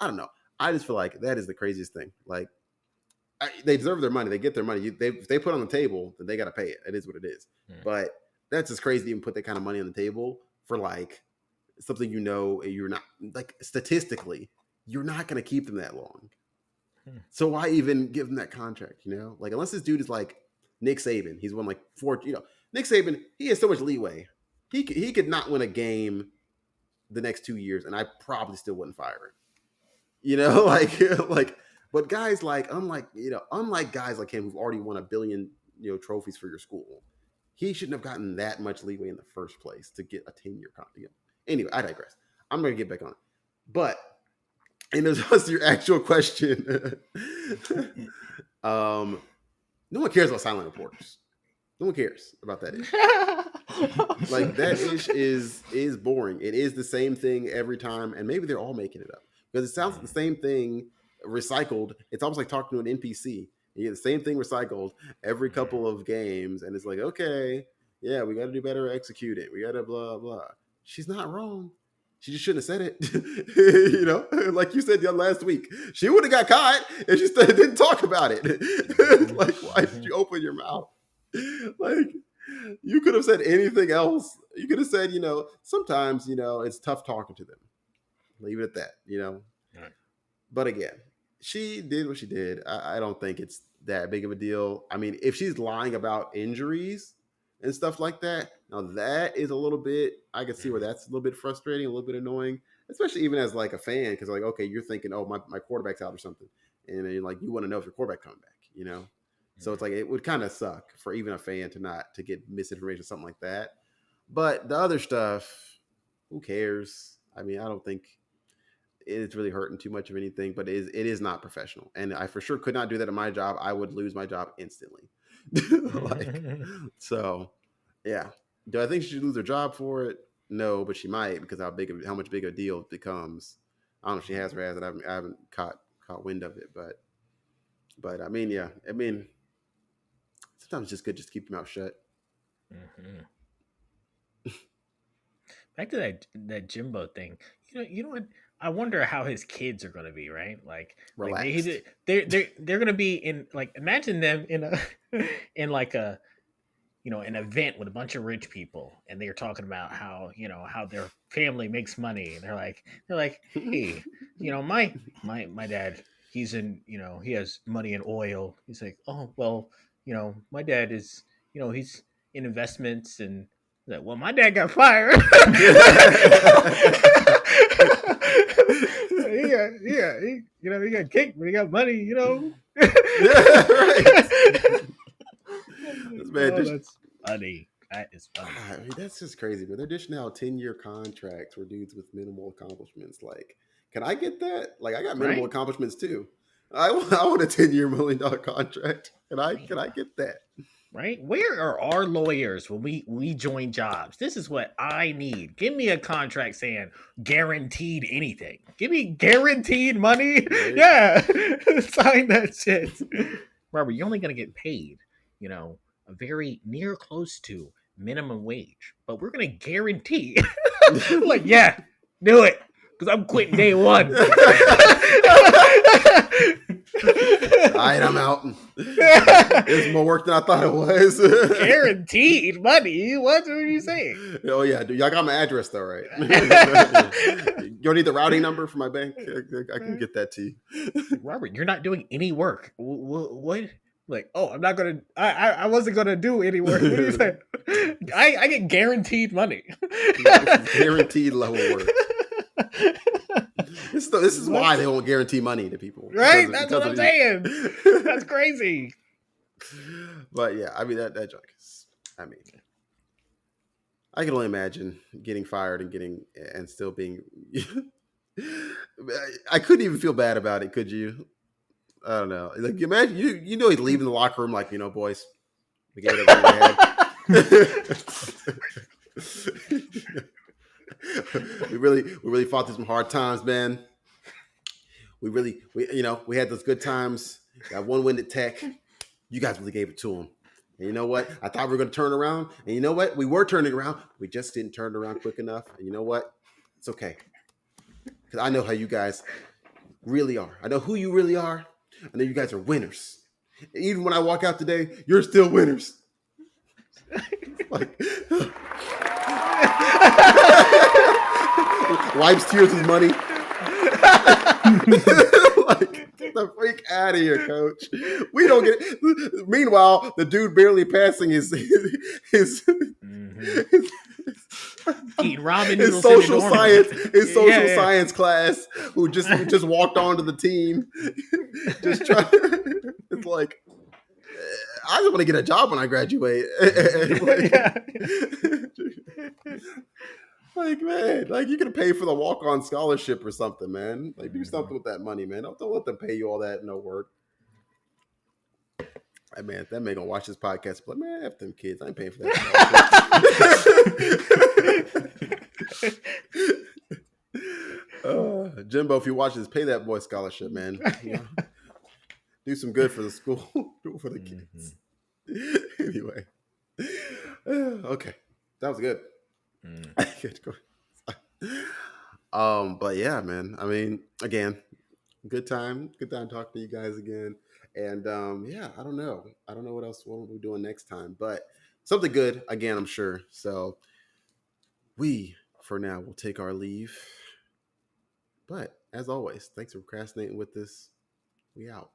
I don't know. I just feel like that is the craziest thing. Like, they deserve their money. They get their money. If they put it on the table, then they got to pay it. It is what it is. But that's just crazy to even put that kind of money on the table for like something you're not, like, statistically, you're not going to keep them that long. So why even give them that contract? Like, unless this dude is like Nick Saban, he's won like 4. Nick Saban, he has so much leeway. He could not win a game the next 2 years, and I probably still wouldn't fire him. Like. But guys unlike guys like him who've already won 1 billion, trophies for your school, he shouldn't have gotten that much leeway in the first place to get a 10-year contract. Anyway, I digress. I'm going to get back on it. But in response to your actual question, no one cares about silent reporters. No one cares about that ish. Like, that ish is boring. It is the same thing every time, and maybe they're all making it up because it sounds like the same thing recycled. It's almost like talking to an NPC. You get the same thing recycled every couple of games, and it's like, okay, yeah, we got to do better, execute it. We got to blah blah. She's not wrong. She just shouldn't have said it. Like you said last week, she would have got caught if she didn't talk about it. Like, why did you open your mouth? Like, you could have said anything else. You could have said, sometimes, it's tough talking to them. Leave it at that, Right. But again, she did what she did. I don't think it's that big of a deal. I mean, if she's lying about injuries and stuff like that, now that is a little bit, I can see where that's a little bit frustrating, a little bit annoying, especially even as like a fan, because like, okay, you're thinking, oh, my quarterback's out or something. And then like, you want to know if your quarterback coming back, So it's like, it would kind of suck for even a fan to get misinformation, something like that. But the other stuff, who cares? I mean, I don't think it's really hurting too much of anything, but it is not professional. And I for sure could not do that at my job. I would lose my job instantly. So yeah. Do I think she should lose her job for it? No, but she might, because how much big a deal it becomes. I don't know if she has or hasn't. I haven't caught wind of it, but I mean, yeah. I mean, sometimes it's just good just to keep your mouth shut. Back to that Jimbo thing. You know what? I wonder how his kids are going to be, right? Like they're going to be in, like, imagine them in a in like a an event with a bunch of rich people, and they're talking about how how their family makes money, and they're like, hey, my dad, he's in, he has money in oil. He's like, oh well, my dad is, he's in investments, and like, well, my dad got fired. He got kicked, but he got money. Yeah, right. That's funny. That is funny. I mean, that's just crazy. But they're dishing out 10-year contracts for dudes with minimal accomplishments. Like, can I get that? Like, I got minimal accomplishments too. I want a $10-year $1 million contract. Can I get that? Right? Where are our lawyers when we join jobs? This is what I need. Give me a contract saying guaranteed anything. Give me guaranteed money. Right. Yeah. Sign that shit. Robert, you're only going to get paid, a very near close to minimum wage, but we're going to guarantee. Like, yeah, do it, because I'm quitting day one. All right, I'm out. It's more work than I thought it was. Guaranteed money? What are you saying? Oh yeah, dude. Y'all got my address though, right? You don't need the routing number for my bank? I can get that to you. Robert, you're not doing any work. What? Like, oh, I'm not gonna. I wasn't gonna do any work. What are you saying? I get guaranteed money. Guaranteed level work. This is why they won't guarantee money to people, right? That's what I'm saying. That's crazy. But yeah, I mean that junk is I mean, I can only imagine getting fired and getting and still being. I couldn't even feel bad about it. Could you? I don't know. Like, imagine you know he's leaving the locker room like, boys, we gave it everything we had. we really fought through some hard times, man. We had those good times. Got one win at Tech. You guys really gave it to them. And you know what? I thought we were going to turn around. And you know what? We were turning around. We just didn't turn around quick enough. And you know what? It's okay. Because I know how you guys really are. I know who you really are. I know you guys are winners. Even when I walk out today, you're still winners. Like, wipes tears with money. Like, get the freak out of here, coach. We don't get it. Meanwhile, the dude barely passing his Mhm. Eating ramen his noodles social in the dorm science room. his social Yeah, science class who just walked onto the team. Just try. It's like, I just want to get a job when I graduate. yeah. Like, man, like, you could pay for the walk-on scholarship or something, man. Like, do Mhm. something with that money, man. Don't let them pay you all that no work. Hey, man, that man gonna watch this podcast, but man, F them kids. I ain't paying for that. Jimbo, if you watch this, pay that boy scholarship, man. Do some good for the school, do it for the Mhm. kids. Anyway, okay, that was good. Mm. But yeah, man. I mean, again, good time talking to you guys again. And yeah, I don't know what we're doing next time, but something good again, I'm sure. So we, for now, will take our leave. But as always, thanks for procrastinating with us. We out.